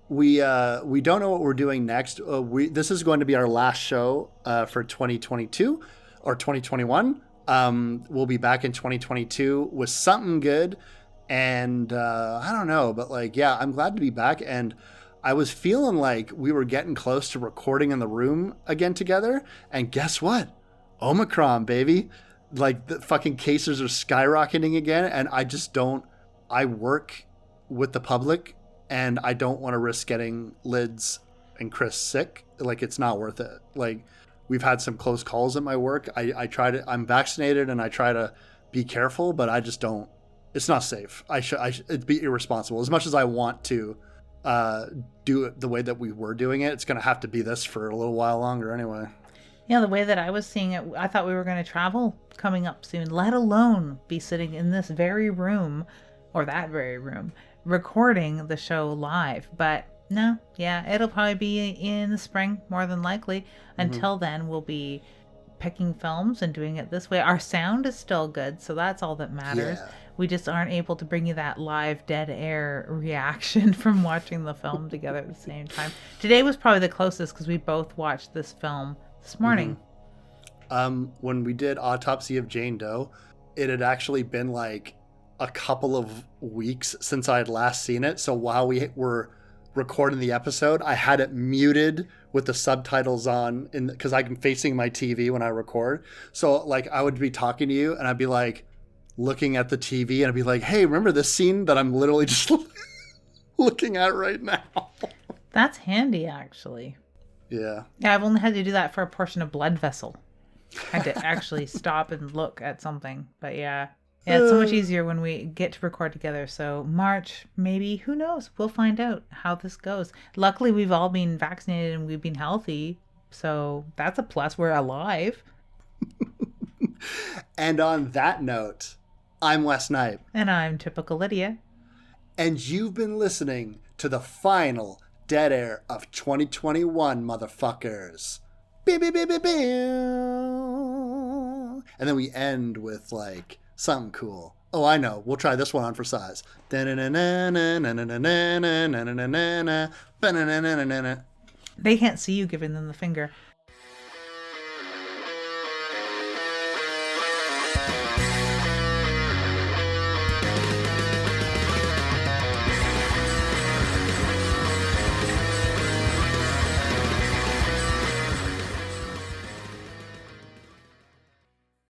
We don't know what we're doing next. This is going to be our last show for 2022 or 2021. We'll be back in 2022 with something good. And I don't know, but like, yeah, I'm glad to be back. And I was feeling like we were getting close to recording in the room again together. And guess what? Omicron, baby. Like the fucking cases are skyrocketing again. And I work with the public and I don't want to risk getting Lids and Chris sick. Like, it's not worth it. Like, we've had some close calls at my work. I'm vaccinated and I try to be careful, but I just don't. It's not safe. It'd be irresponsible. As much as I want to do it the way that we were doing it, it's going to have to be this for a little while longer anyway. Yeah, the way that I was seeing it, I thought we were going to travel coming up soon, let alone be sitting in this very room or that very room recording the show live. But no, yeah, it'll probably be in the spring more than likely. Until then, we'll be picking films and doing it this way. Our sound is still good, so that's all that matters. Yeah. We just aren't able to bring you that live dead air reaction from watching the film together at the same time. Today was probably the closest because we both watched this film this morning. When we did Autopsy of Jane Doe, it had actually been like a couple of weeks since I had last seen it. So while we were recording the episode, I had it muted with the subtitles on because I'm facing my TV when I record. So like I would be talking to you and I'd be like looking at the TV and I'd be like, hey, remember this scene that I'm literally just looking at right now? That's handy, actually. Yeah. Yeah, I've only had to do that for a portion of Blood Vessel. I had to actually stop and look at something. But yeah. Yeah, it's so much easier when we get to record together. So March, maybe, who knows? We'll find out how this goes. Luckily, we've all been vaccinated and we've been healthy. So that's a plus. We're alive. And on that note, I'm Wes Knipe. And I'm Typical Lydia. And you've been listening to the final dead air of 2021, motherfuckers. Beep, beep, beep, beep, beep. And then we end with like something cool. Oh, I know. We'll try this one on for size. They can't see you giving them the finger.